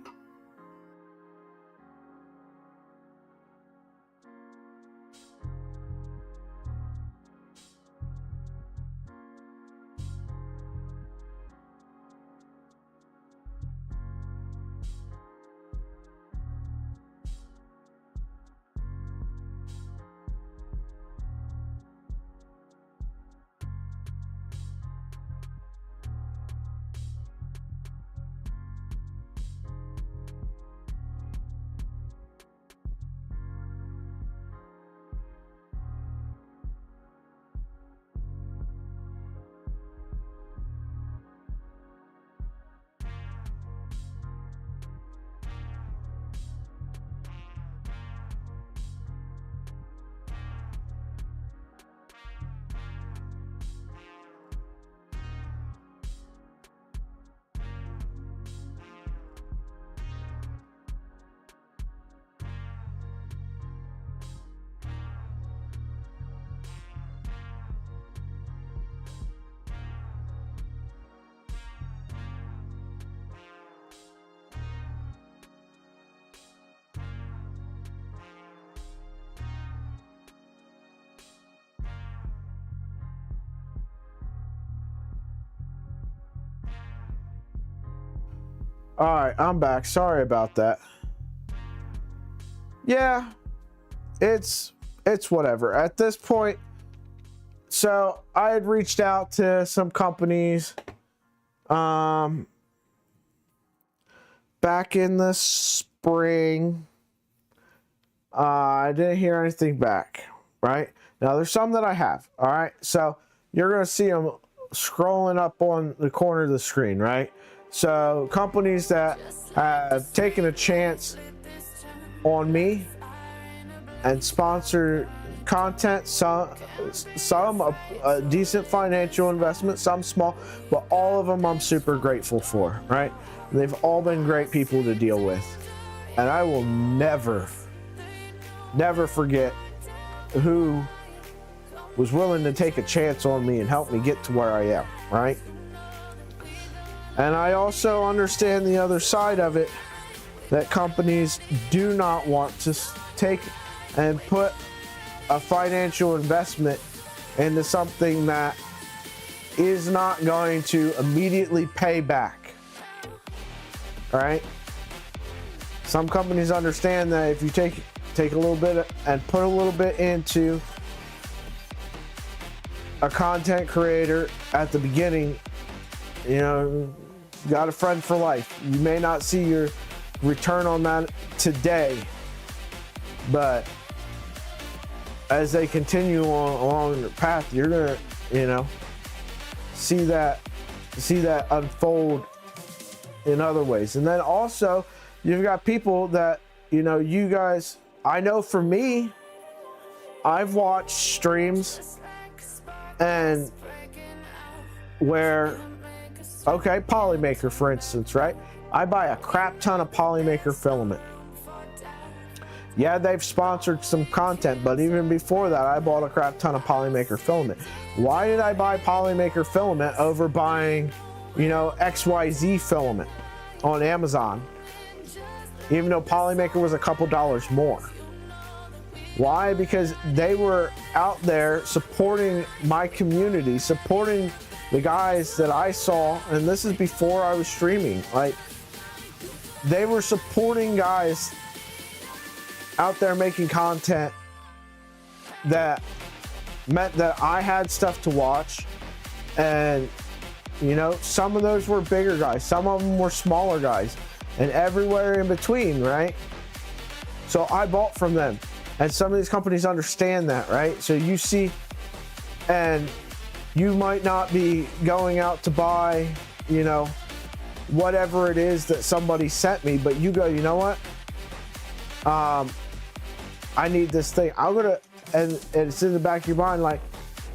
All right, I'm back. Sorry about that. Yeah, it's whatever at this point. So I had reached out to some companies back in the spring. I didn't hear anything back, right? Now there's some that I have. All right, so you're gonna see them scrolling up on the corner of the screen, right? So companies that have taken a chance on me and sponsored content, some a decent financial investment, some small, but all of them I'm super grateful for, right? They've all been great people to deal with, and I will never forget who was willing to take a chance on me and help me get to where I am, right? And I also understand the other side of it, that companies do not want to take and put a financial investment into something that is not going to immediately pay back. All right? Some companies understand that if you take a little bit and put a little bit into a content creator at the beginning, you know, you got a friend for life. You may not see your return on that today, but as they continue along their path, you're gonna, you know, see that unfold in other ways. And then also you've got people that, you know, you guys, I know for me, I've watched streams and where, okay, Polymaker for instance, right? I buy a crap ton of Polymaker filament. Yeah, they've sponsored some content, but even before that, I bought a crap ton of Polymaker filament. Why did I buy Polymaker filament over buying, you know, XYZ filament on Amazon, even though Polymaker was a couple dollars more? Why? Because they were out there supporting my community, supporting the guys that I saw, and this is before I was streaming. Like, they were supporting guys out there making content that meant that I had stuff to watch. And, you know, some of those were bigger guys, some of them were smaller guys, and everywhere in between, right? So I bought from them. And some of these companies understand that, right? So you see, and you might not be going out to buy, you know, whatever it is that somebody sent me, but you go, you know what? I need this thing. I'm gonna, and it's in the back of your mind, like,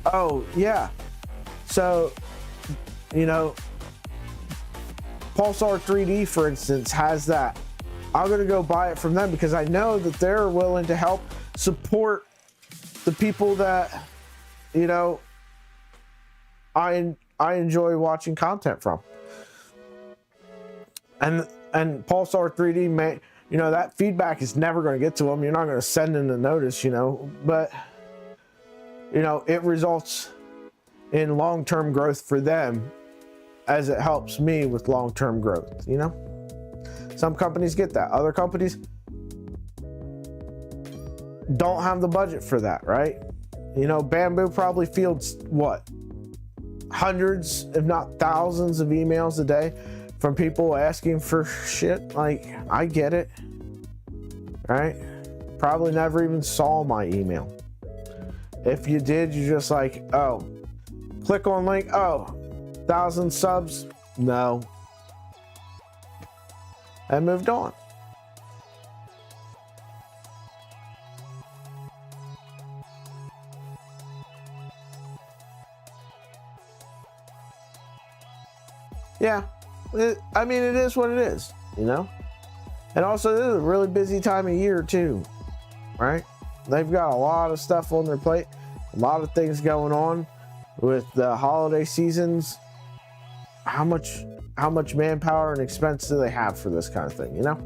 oh yeah. So, you know, Pulsar 3D, for instance, has that. I'm gonna go buy it from them because I know that they're willing to help support the people that, you know, I enjoy watching content from. And Pulsar 3D may, you know, that feedback is never going to get to them. You're not going to send in a notice, you know, but, you know, it results in long-term growth for them as it helps me with long-term growth, you know? Some companies get that. Other companies don't have the budget for that, right? You know, Bamboo probably fields, what, hundreds, if not thousands of emails a day from people asking for shit. Like, I get it, right? Probably never even saw my email. If you did, you're just like, oh, click on link, oh, 1,000 subs, no. And moved on. Yeah, I mean, it is what it is, you know? And also, this is a really busy time of year, too, right? They've got a lot of stuff on their plate, a lot of things going on with the holiday seasons. How much manpower and expense do they have for this kind of thing, you know?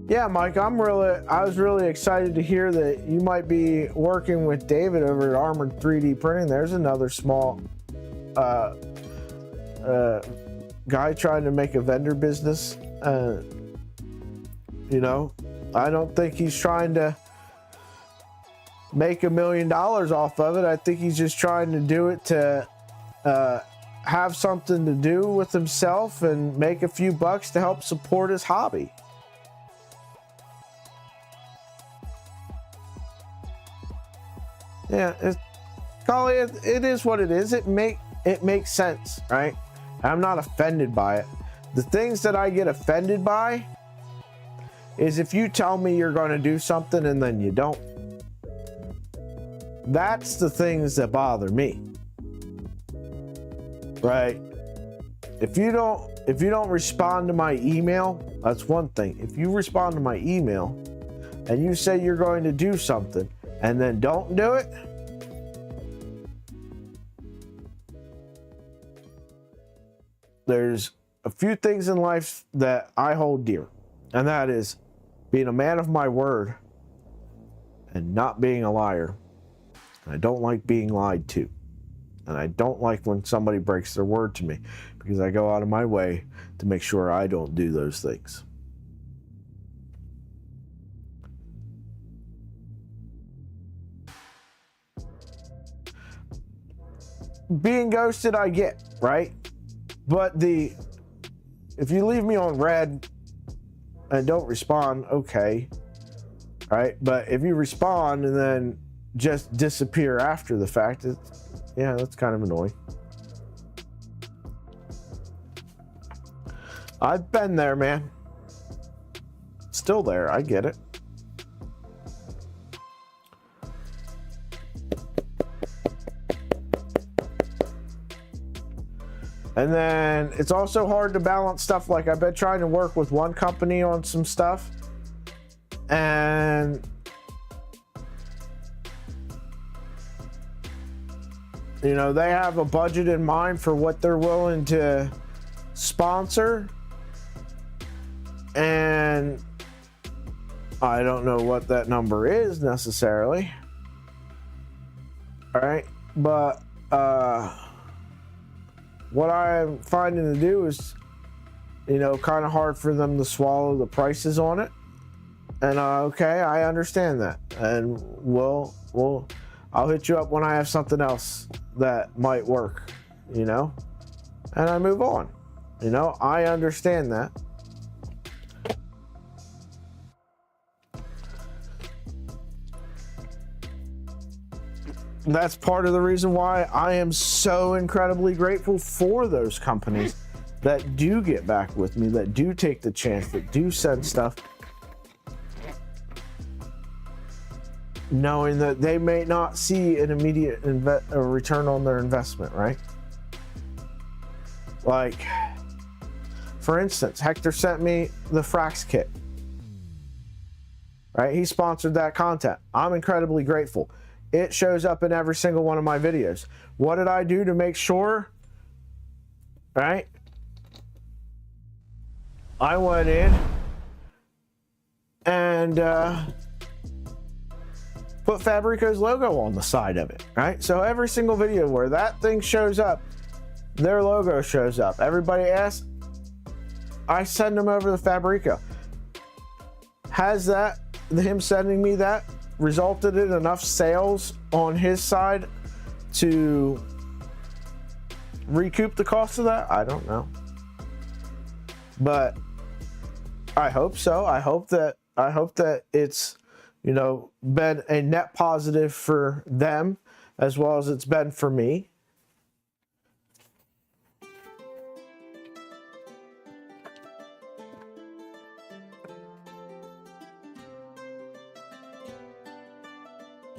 Yeah, Mike, I was really excited to hear that you might be working with David over at Armored 3D Printing. There's another small guy trying to make a vendor business. You know, I don't think he's trying to make $1 million off of it. I think he's just trying to do it to have something to do with himself and make a few bucks to help support his hobby. Yeah, Collie, it is what it is. It makes sense, right? I'm not offended by it. The things that I get offended by is if you tell me you're going to do something and then you don't. That's the things that bother me. Right? If you don't respond to my email, that's one thing. If you respond to my email and you say you're going to do something and then don't do it, there's a few things in life that I hold dear, and that is being a man of my word and not being a liar. I don't like being lied to. And I don't like when somebody breaks their word to me, because I go out of my way to make sure I don't do those things. Being ghosted, I get, right? But if you leave me on red and don't respond, okay, right? But if you respond and then just disappear after the fact, yeah, that's kind of annoying. I've been there, man. Still there, I get it. And then it's also hard to balance stuff. Like, I've been trying to work with one company on some stuff, and you know, they have a budget in mind for what they're willing to sponsor, and I don't know what that number is necessarily. All right, but what I'm finding to do is, you know, kind of hard for them to swallow the prices on it. And okay, I understand that, and I'll hit you up when I have something else that might work, you know, and I move on. You know, I understand that. That's part of the reason why I am so incredibly grateful for those companies that do get back with me, that do take the chance, that do send stuff, knowing that they may not see an immediate return on their investment, right? Like, for instance, Hector sent me the Frax kit, right? He sponsored that content. I'm incredibly grateful. It shows up in every single one of my videos. What did I do to make sure, right? I went in and put Fabrico's logo on the side of it, right? So every single video where that thing shows up, their logo shows up. Everybody asks, I send them over the Fabrico. Has him sending me that resulted in enough sales on his side to recoup the cost of that? I don't know, but I hope so. I hope that it's, you know, been a net positive for them as well as it's been for me.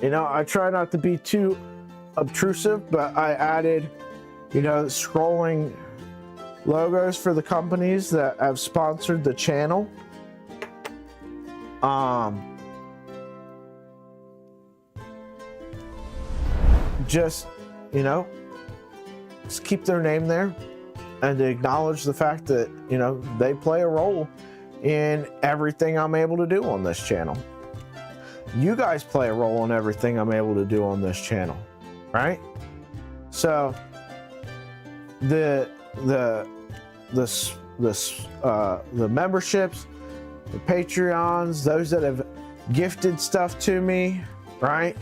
You know, I try not to be too obtrusive, but I added, you know, scrolling logos for the companies that have sponsored the channel. Just, you know, just keep their name there and to acknowledge the fact that, you know, they play a role in everything I'm able to do on this channel. You guys play a role in everything I'm able to do on this channel, right? So the memberships, the Patreons, those that have gifted stuff to me, right?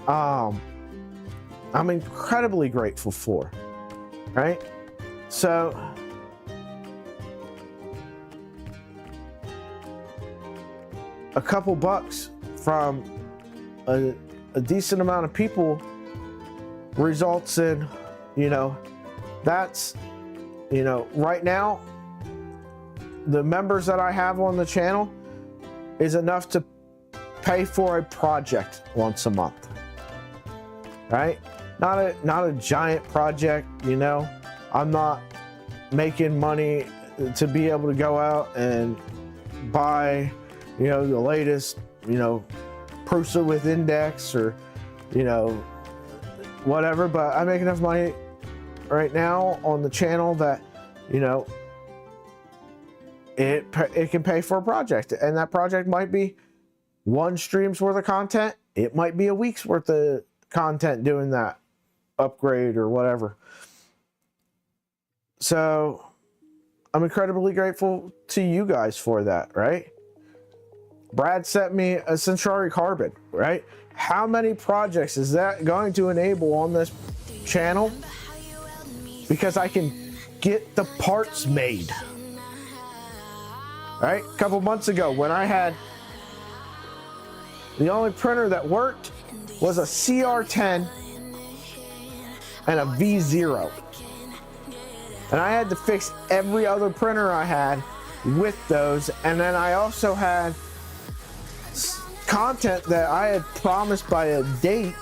I'm incredibly grateful for. right? So a couple bucks from a decent amount of people results in, you know, that's, you know, right now the members that I have on the channel is enough to pay for a project once a month, right? Not a giant project, you know. I'm not making money to be able to go out and buy, you know, the latest, you know, Prusa with index or, you know, whatever, but I make enough money right now on the channel that, you know, it can pay for a project, and that project might be one stream's worth of content. It might be a week's worth of content doing that upgrade or whatever. So I'm incredibly grateful to you guys for that, right? Brad sent me a Centrari Carbon, right? How many projects is that going to enable on this channel? Because I can get the parts made. Right? A couple months ago when I had the only printer that worked was a CR10 and a V0. And I had to fix every other printer I had with those. And then I also had content that I had promised by a date,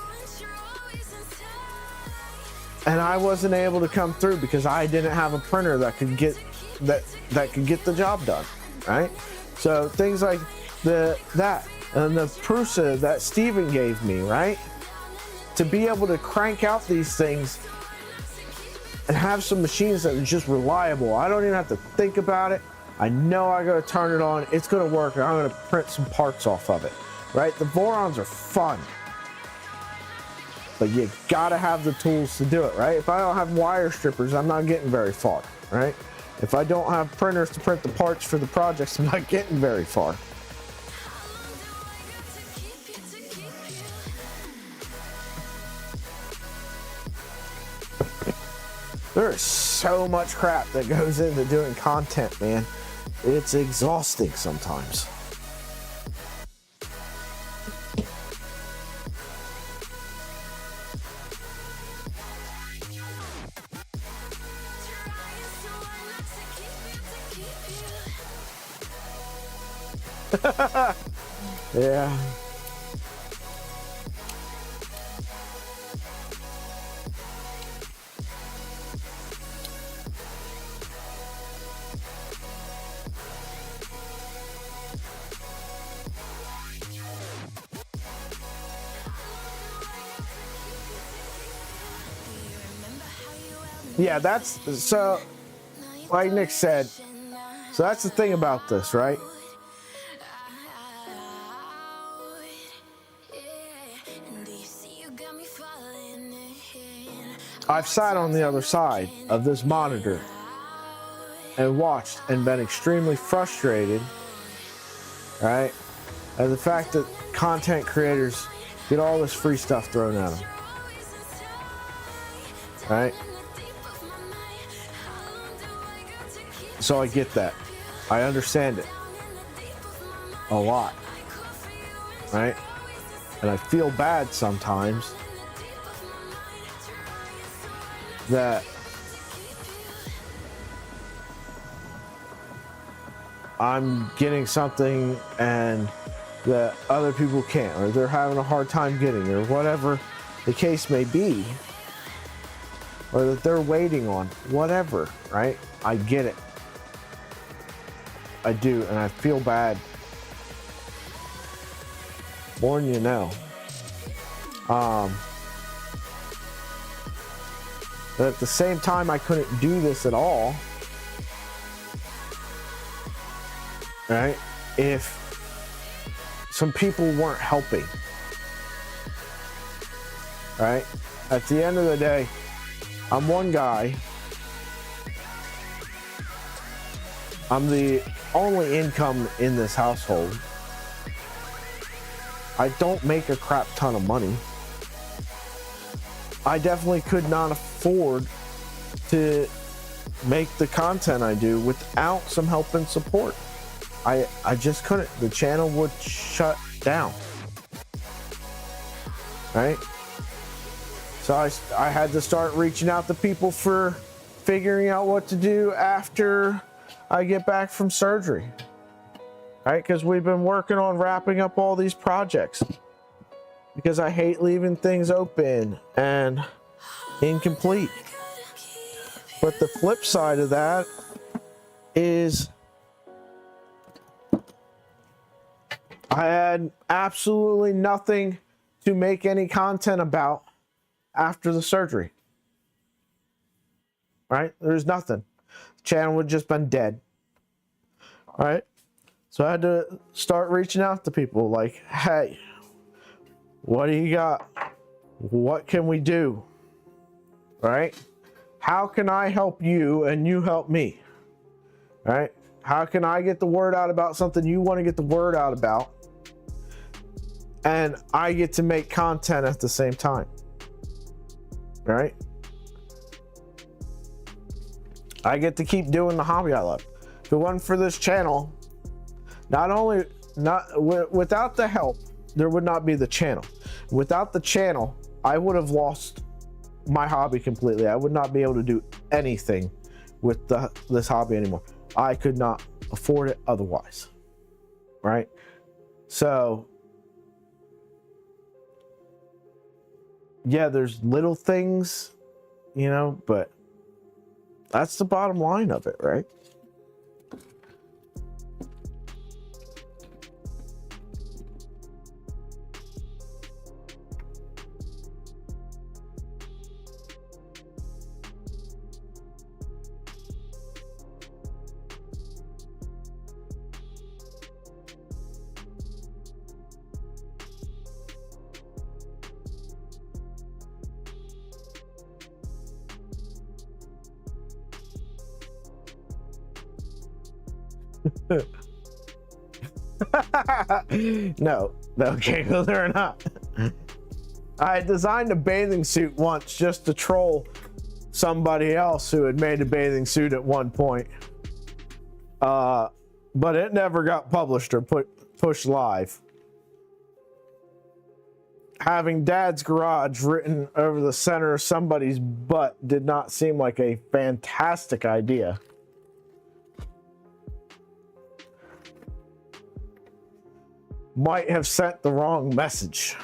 and I wasn't able to come through because I didn't have a printer that could get that could get the job done, right? So things like that and the Prusa that Steven gave me, right? To be able to crank out these things and have some machines that are just reliable. I don't even have to think about it. I know I gotta turn it on, it's gonna work, and I'm gonna print some parts off of it, right? The Vorons are fun, but you gotta have the tools to do it, right? If I don't have wire strippers, I'm not getting very far, right? If I don't have printers to print the parts for the projects, I'm not getting very far. There's so much crap that goes into doing content, man. It's exhausting sometimes. Yeah. Yeah, that's so like Nick said, so that's the thing about this, right? I've sat on the other side of this monitor and watched and been extremely frustrated, right? At the fact that content creators get all this free stuff thrown at them, right? So I get that. I understand it a lot, right? And I feel bad sometimes that I'm getting something and that other people can't, or they're having a hard time getting, or whatever the case may be, or that they're waiting on, whatever, right? I get it. I do, and I feel bad more than you know. But at the same time, I couldn't do this at all, right? If some people weren't helping, right? At the end of the day, I'm one guy. I'm the only income in this household. I don't make a crap ton of money. I definitely could not afford to make the content I do without some help and support. I just couldn't. The channel would shut down. Right? So I had to start reaching out to people for figuring out what to do after I get back from surgery. Right? Because we've been working on wrapping up all these projects. Because I hate leaving things open and incomplete. But the flip side of that is I had absolutely nothing to make any content about after the surgery. Right? There's nothing. The channel would just been dead. All right? So I had to start reaching out to people like, hey, what do you got? What can we do? Right? How can I help you and you help me? Right? How can I get the word out about something you want to get the word out about? And I get to make content at the same time. Right? I get to keep doing the hobby I love. If it wasn't for this channel, without the help, there would not be the channel. Without the channel, I would have lost my hobby completely. I would not be able to do anything with this hobby anymore. I could not afford it otherwise. Right? So, yeah, there's little things, you know, but that's the bottom line of it, right? No, okay, well, they're not. I designed a bathing suit once just to troll somebody else who had made a bathing suit at one point. But it never got published or pushed live. Having Dad's Garage written over the center of somebody's butt did not seem like a fantastic idea. Might have sent the wrong message.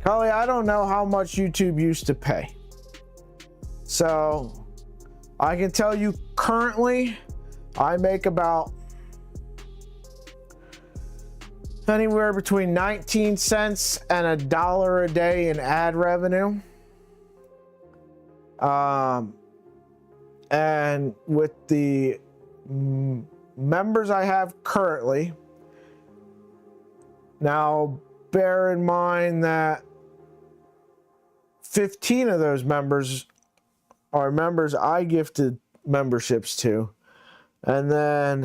Cully, I don't know how much YouTube used to pay. So I can tell you currently I make about anywhere between 19 cents and $1 a day in ad revenue. And with the members I have currently, now bear in mind that 15 of those members are members I gifted memberships to, and then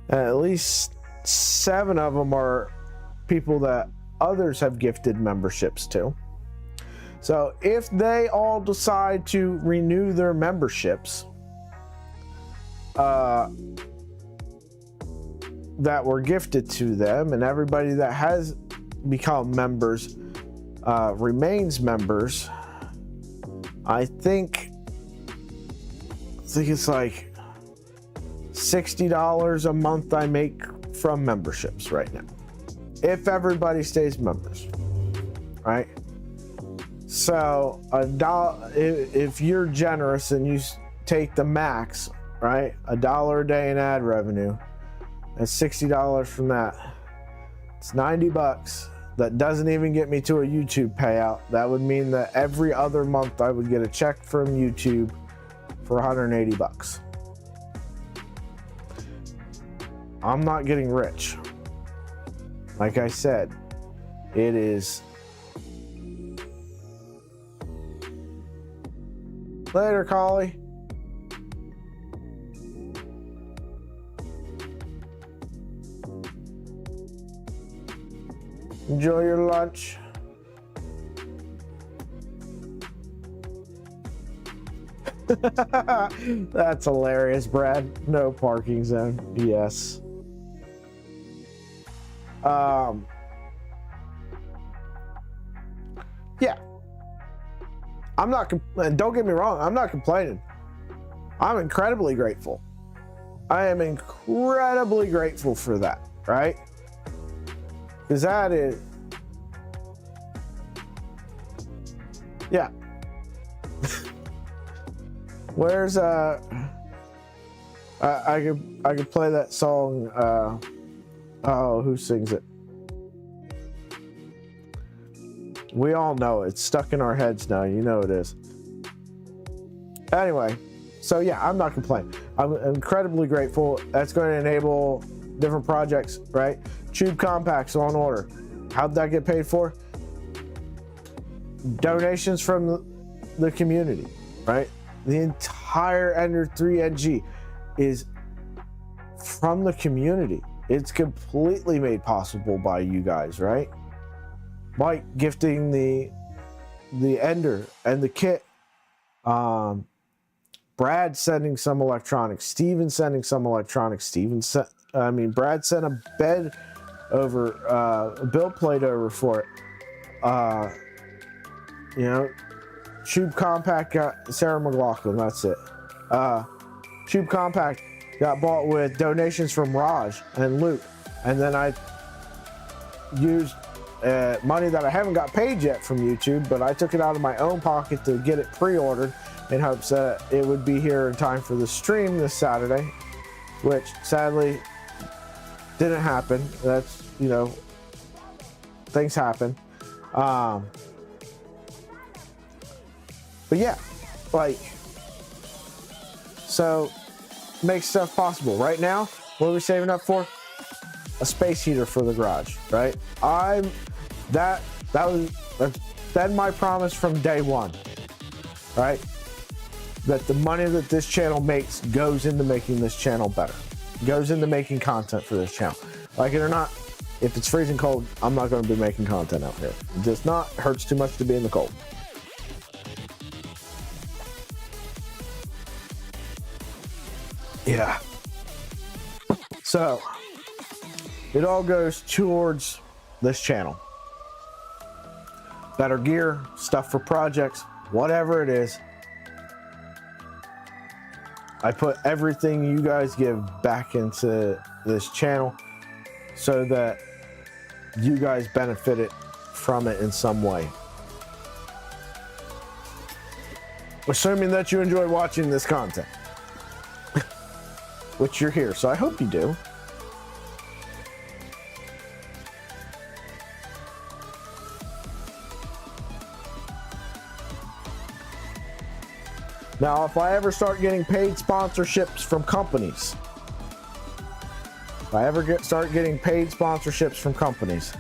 at least 7 of them are people that others have gifted memberships to. So if they all decide to renew their memberships that were gifted to them, and everybody that has become members remains members, I think it's like $60 a month I make from memberships right now, if everybody stays members, right? So if you're generous and you take the max, right, $1 a day in ad revenue, and $60 from that, it's $90. That doesn't even get me to a YouTube payout. That would mean that every other month I would get a check from YouTube for 180 bucks. I'm not getting rich. Like I said, it is later, Collie. Enjoy your lunch. That's hilarious, Brad. No parking zone. Yes. Yeah. I'm not, and don't get me wrong, I'm not complaining. I'm incredibly grateful. I am incredibly grateful for that, right? Because that is, yeah. Where's I could play that song. Oh, who sings it? We all know it. It's stuck in our heads now. You know it is. Anyway, so yeah, I'm not complaining. I'm incredibly grateful. That's going to enable different projects, right? Tube compacts on order. How'd that get paid for? Donations from the community, right? The entire Ender 3 NG is from the community. It's completely made possible by you guys, right? Mike gifting the Ender and the kit. Brad sending some electronics. Steven sending some electronics. Brad sent a bed over, a build plate over for it. You know, Tube Compact got Sarah McLaughlin, that's it. Tube Compact got bought with donations from Raj and Luke. And then I used money that I haven't got paid yet from YouTube, but I took it out of my own pocket to get it pre-ordered in hopes that it would be here in time for the stream this Saturday, which sadly didn't happen. That's, you know, things happen. But yeah, like, so make stuff possible. Right now, what are we saving up for? A space heater for the garage, right? That's been my promise from day one, right? That the money that this channel makes goes into making this channel better, goes into making content for this channel. Like it or not, if it's freezing cold, I'm not going to be making content out here. It does not, hurts too much to be in the cold. Yeah. So it all goes towards this channel. Better gear, stuff for projects, whatever it is. I put everything you guys give back into this channel so that you guys benefited from it in some way. Assuming that you enjoy watching this content. Which you're here, so I hope you do. Now, if I ever start getting paid sponsorships from companies, start getting paid sponsorships from companies,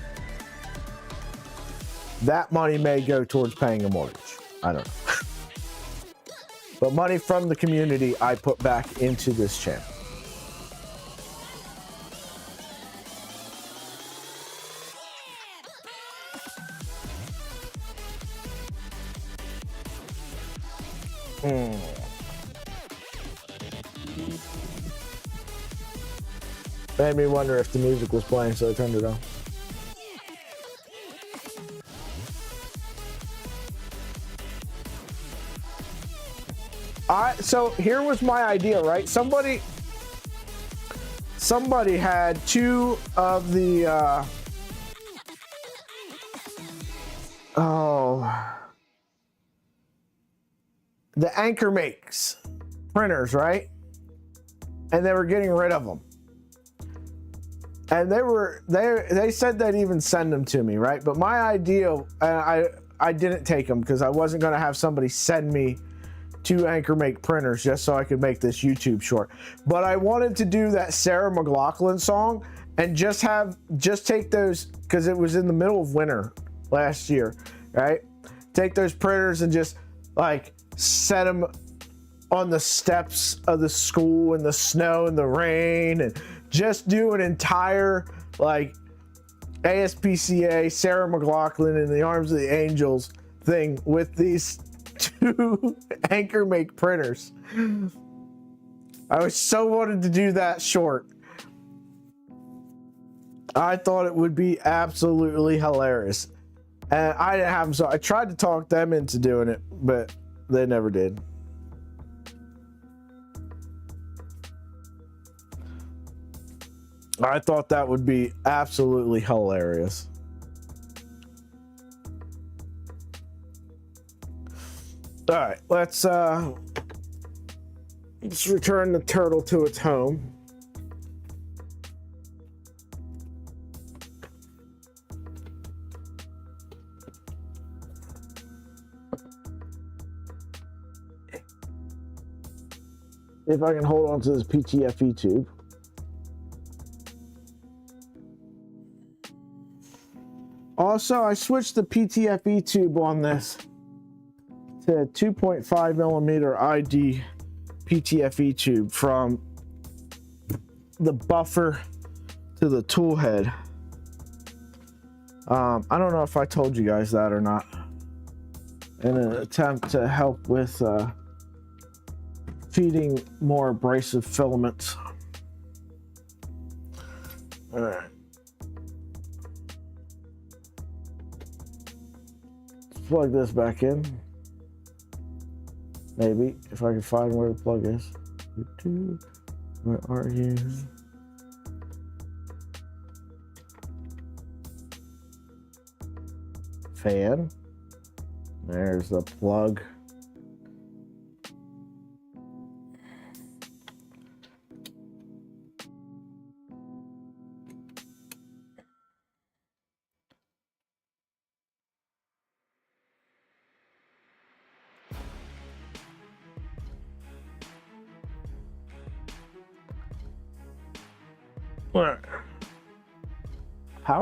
that money may go towards paying a mortgage. I don't know. But money from the community I put back into this channel. Made me wonder if the music was playing, so I turned it on. So here was my idea, right? Somebody had two of the the Anchor Makes printers, right? And they were getting rid of them. and they said they'd even send them to me, right? But my idea, I didn't take them because I wasn't going to have somebody send me 2 Anchor Make printers just so I could make this YouTube short. But I wanted to do that Sarah McLachlan song and just take those, because it was in the middle of winter last year, right? Take those printers and just like set them on the steps of the school in the snow and the rain, and just do an entire like ASPCA Sarah McLachlan in the Arms of the Angels thing with these 2 Anchor Make printers. I was so wanted to do that short. I thought it would be absolutely hilarious, and I didn't have them, so I tried to talk them into doing it, but they never did. I thought that would be absolutely hilarious. All right, let's return the turtle to its home. If I can hold on to this PTFE tube. Also, I switched the PTFE tube on this to 2.5 millimeter ID PTFE tube from the buffer to the tool head. I don't know if I told you guys that or not. In an attempt to help with feeding more abrasive filaments. All right. Plug this back in. Maybe if I can find where the plug is. Where are you? Fan. There's the plug. What? How?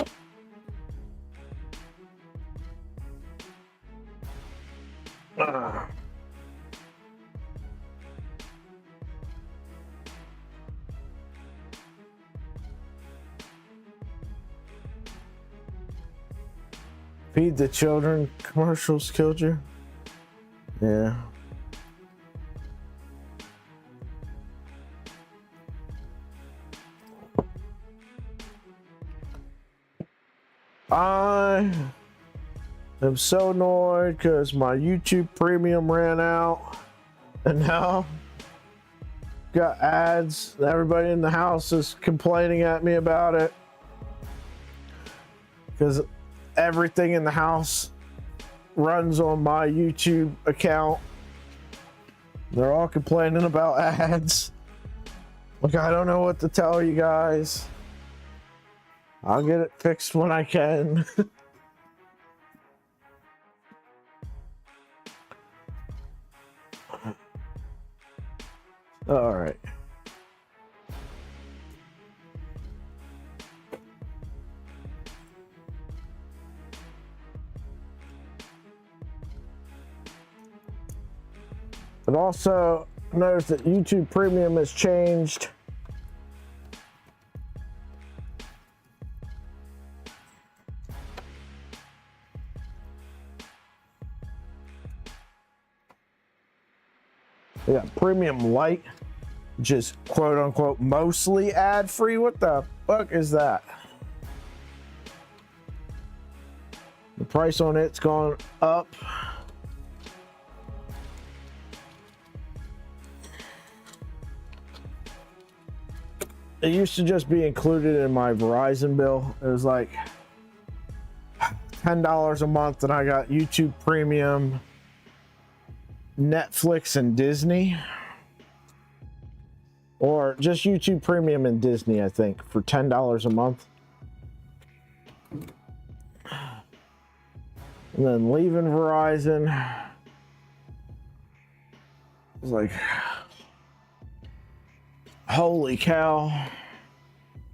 Feed the children commercials killed you? Yeah. I am so annoyed because my YouTube premium ran out and now got ads. Everybody in the house is complaining at me about it because everything in the house runs on my YouTube account. They're all complaining about ads. Like, I don't know what to tell you guys. I'll get it fixed when I can. All right. But also notice that YouTube Premium has changed. We got Premium Light, which is quote unquote mostly ad free. What the fuck is that? The price on it's gone up. It used to just be included in my Verizon bill. It was like $10 a month, and I got YouTube Premium, Netflix, and Disney. Or just YouTube Premium and Disney, I think, for $10 a month. And then leaving Verizon. It's like, holy cow.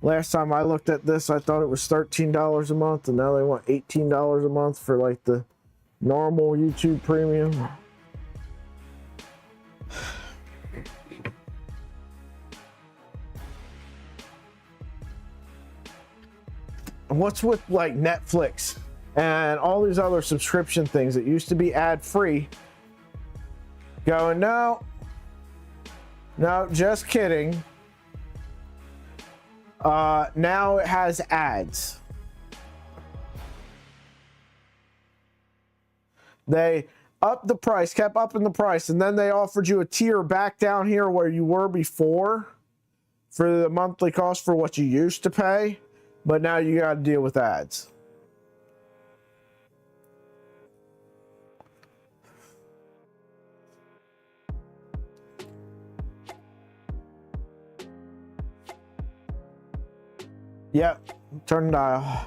Last time I looked at this, I thought it was $13 a month, and now they want $18 a month for like the normal YouTube Premium. What's with like Netflix and all these other subscription things that used to be ad-free going, no, just kidding. Now it has ads. They upped the price, kept upping the price, and then they offered you a tier back down here where you were before for the monthly cost for what you used to pay, but now you got to deal with ads. Yep, turn dial.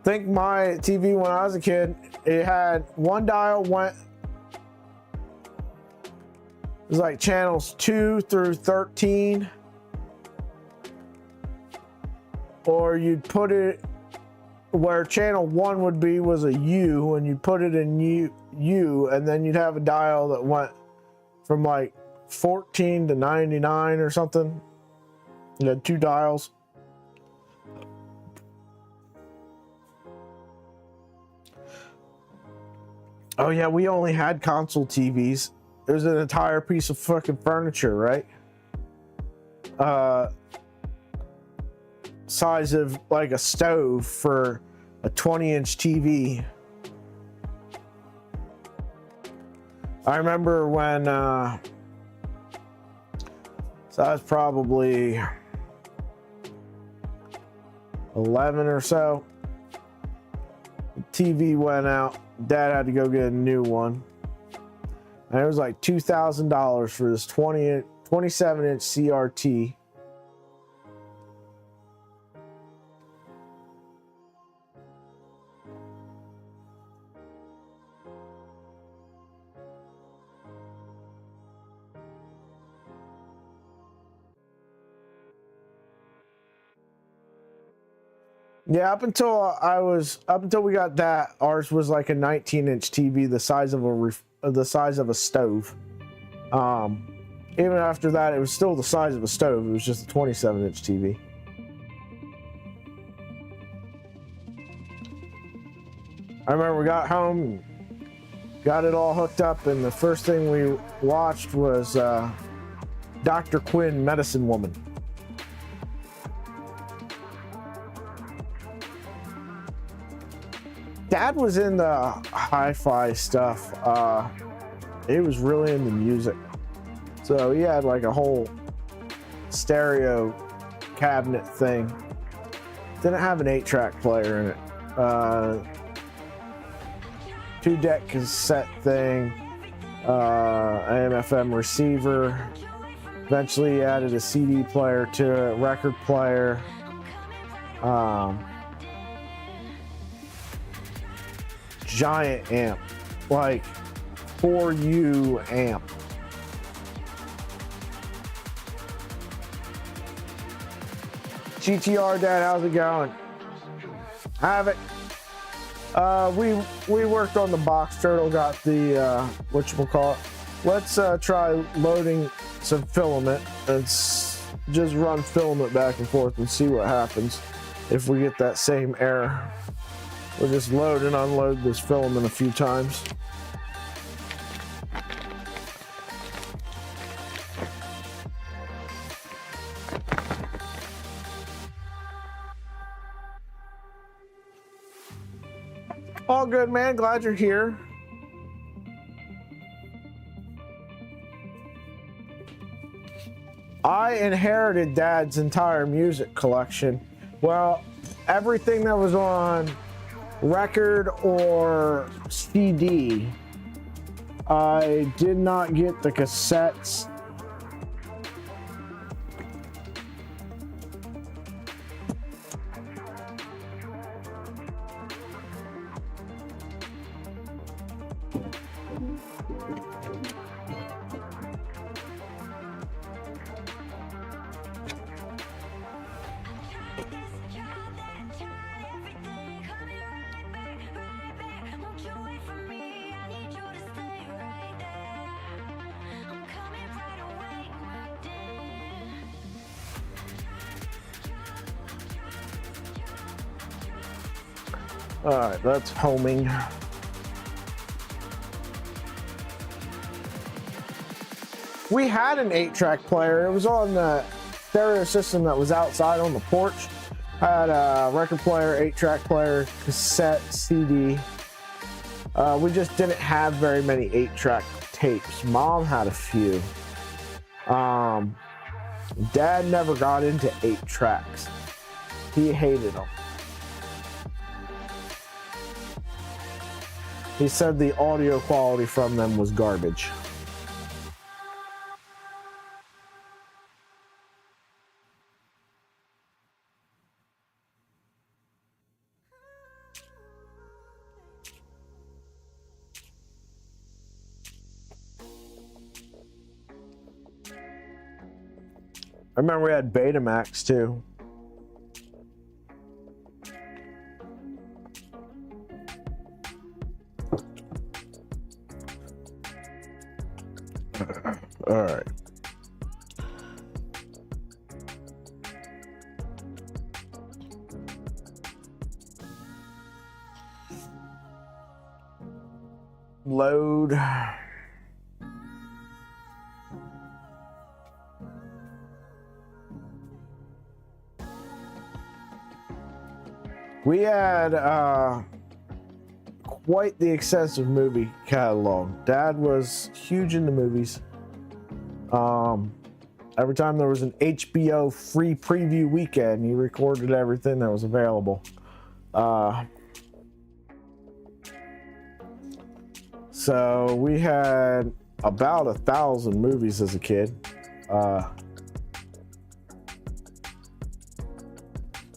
Think my TV when I was a kid, it had one dial went, it was like channels 2 through 13. Or you'd put it where channel 1 would be was a U, and you'd put it in U, and then you'd have a dial that went from like 14 to 99 or something. You had 2 dials. Oh yeah, we only had console TVs. It was an entire piece of fucking furniture, right? Size of like a stove for a 20-inch TV. I remember when so I was probably 11 or so. The TV went out. Dad had to go get a new one. And it was like $2,000 for this 27-inch CRT. Yeah, up until we got that, ours was like a 19-inch TV, the size of a stove. Even after that, it was still the size of a stove. It was just a 27-inch TV. I remember we got home, got it all hooked up, and the first thing we watched was Dr. Quinn, Medicine Woman. Dad was in the hi-fi stuff. He was really into music. So he had like a whole stereo cabinet thing. Didn't have an 8-track player in it. 2-deck cassette thing. AM/FM receiver. Eventually he added a CD player to it, record player. Giant amp, like 4U amp. GTR, Dad, how's it going? Have it. We worked on the box turtle, got the whatchamacallit. Let's try loading some filament and just run filament back and forth and see what happens if we get that same error. We'll just load and unload this filament a few times. All good, man. Glad you're here. I inherited Dad's entire music collection. Well, everything that was on record or CD, I did not get the cassettes. All right, that's homing. We had an 8-track player. It was on the stereo system that was outside on the porch. I had a record player, 8-track player, cassette, CD. We just didn't have very many 8-track tapes. Mom had a few. Dad never got into 8 tracks. He hated them. He said the audio quality from them was garbage. I remember we had Betamax too. All right. Load. We had quite the extensive movie catalog. Dad was huge into movies. Every time there was an HBO free preview weekend, he recorded everything that was available. So we had about 1,000 movies as a kid.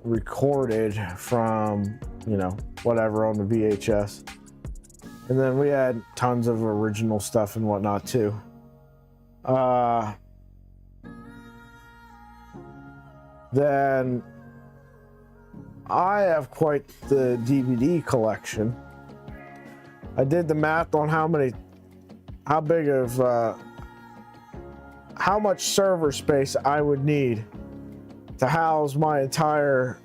Recorded from, you know, whatever on the VHS. And then we had tons of original stuff and whatnot too. Then I have quite the DVD collection. I did the math on how much server space I would need to house my entire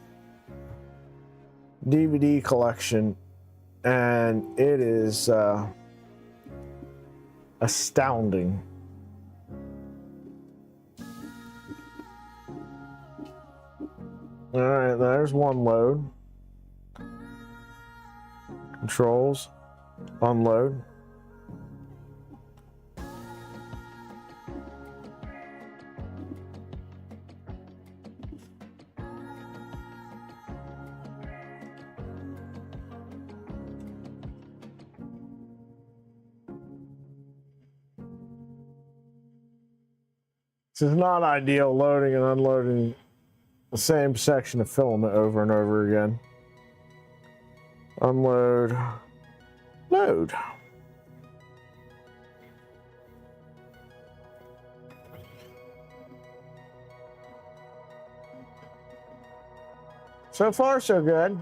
DVD collection, and it is astounding. All right, there's one load. Controls, unload. This is not ideal, loading and unloading the same section of filament over and over again. Unload, load. So far, so good.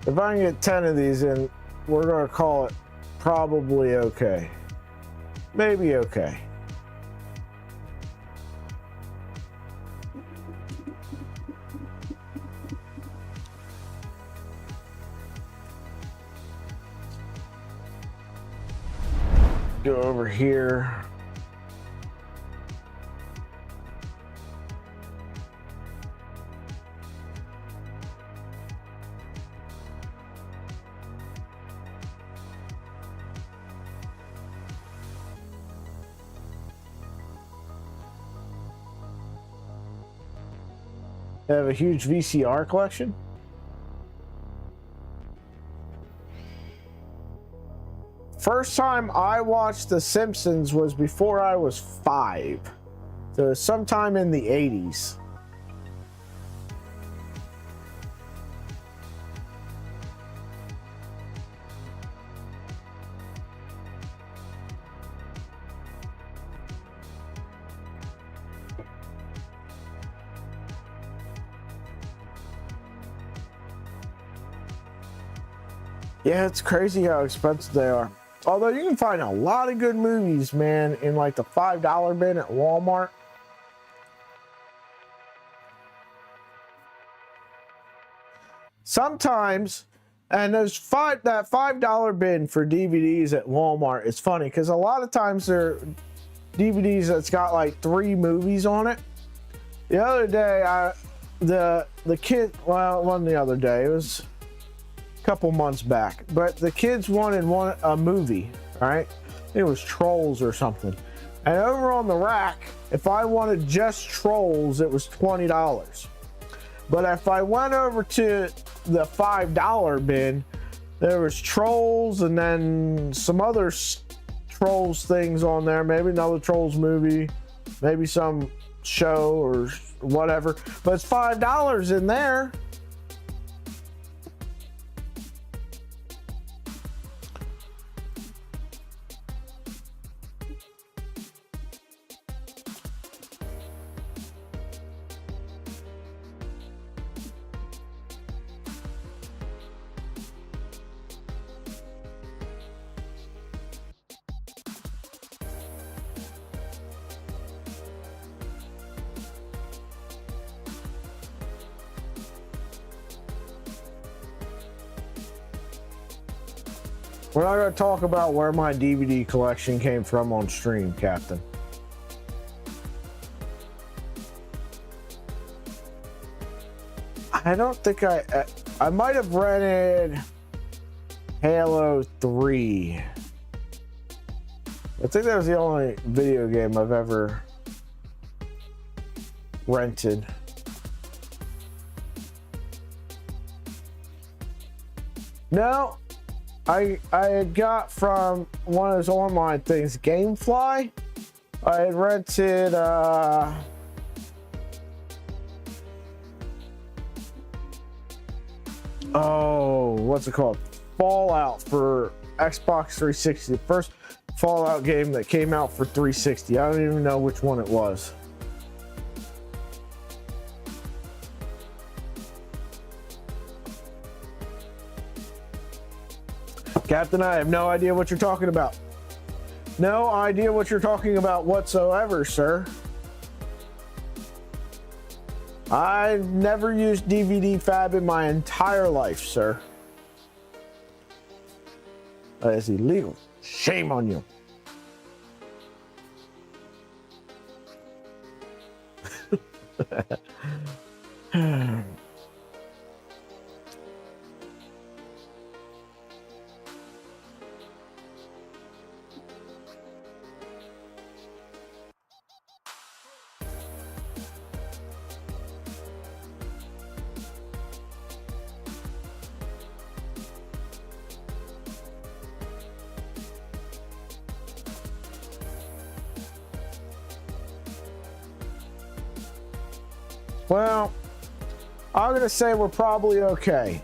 If I can get 10 of these in, we're going to call it probably okay. Maybe okay. Go over here. They have a huge VCR collection. First time I watched The Simpsons was before I was 5. So sometime in the 80s. Yeah, it's crazy how expensive they are. Although you can find a lot of good movies, man, in like the $5 bin at Walmart. Sometimes, and that $5 bin for DVDs at Walmart is funny because a lot of times they're DVDs that's got like 3 movies on it. The other day, the kid, well, it wasn't the other day, it was couple months back, but the kids wanted a movie, all right? It was Trolls or something, and over on the rack, if I wanted just Trolls, it was $20. But if I went over to the $5 bin, there was Trolls and then some other Trolls things on there, maybe another Trolls movie, maybe some show or whatever, but it's $5 in there. We're not going to talk about where my DVD collection came from on stream, Captain. I don't think I might have rented Halo 3. I think that was the only video game I've ever rented. No. I had got from one of those online things, Gamefly. I had rented what's it called? Fallout for Xbox 360. The first Fallout game that came out for 360. I don't even know which one it was. Captain, I have no idea what you're talking about. No idea what you're talking about whatsoever, sir. I've never used DVD Fab in my entire life, sir. That is illegal. Shame on you. Well, I'm gonna say we're probably okay.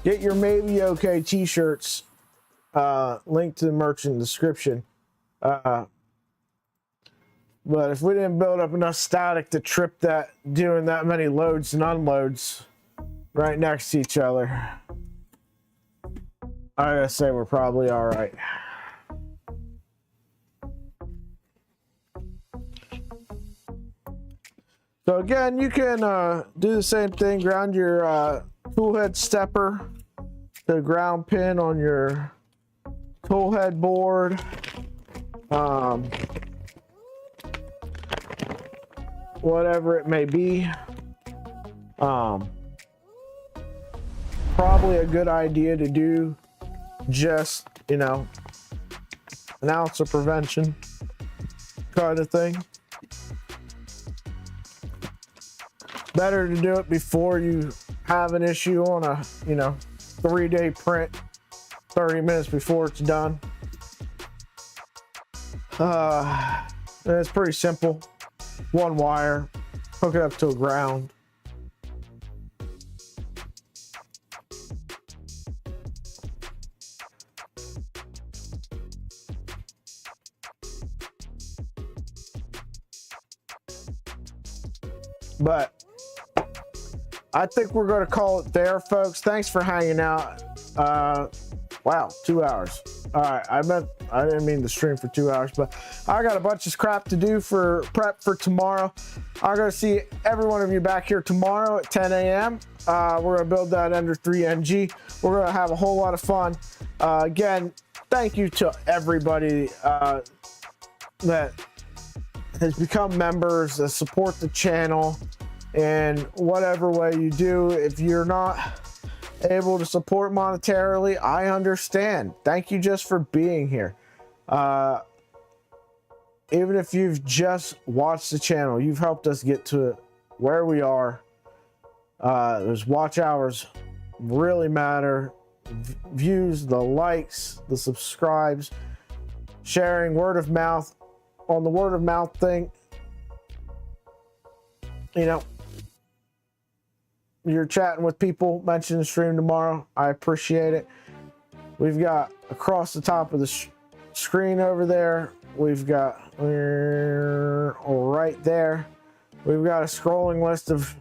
Get your maybe okay t-shirts. Link to the merch in the description. But if we didn't build up enough static to trip that doing that many loads and unloads right next to each other, I gotta say we're probably all right. So again, you can do the same thing. Ground your tool head stepper to the ground pin on your tool head board. Whatever it may be. Probably a good idea to do just, an ounce of prevention kind of thing. better to do it before you have an issue on a, 3-day print, 30 minutes before it's done. It's pretty simple. One wire, hook it up to a ground. But I think we're going to call it there, folks. Thanks for hanging out. Wow, 2 hours. All right, I didn't mean to stream for 2 hours, but I got a bunch of crap to do for prep for tomorrow. I'm going to see every one of you back here tomorrow at 10 a.m. We're going to build that Ender 3 NG. We're going to have a whole lot of fun. Again, thank you to everybody that has become members, that support the channel in whatever way you do. If you're not able to support monetarily, I understand. Thank you just for being here. Even if you've just watched the channel, you've helped us get to where we are. Those watch hours really matter. Views, the likes, the subscribes, sharing, word of mouth. On the word of mouth thing, you're chatting with people, mention the stream tomorrow. I appreciate it. We've got across the top of the screen over there, we've got right there, we've got a scrolling list of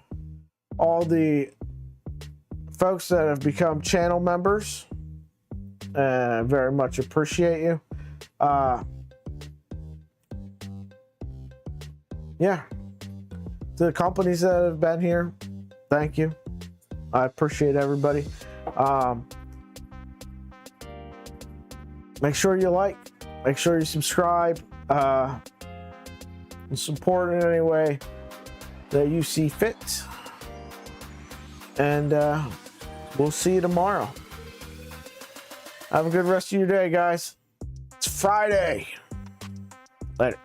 all the folks that have become channel members. Very much appreciate you. Yeah, to the companies that have been here, thank you. I appreciate everybody. Make sure you like, make sure you subscribe, and support in any way that you see fit. And we'll see you tomorrow. Have a good rest of your day, guys. It's Friday. Later.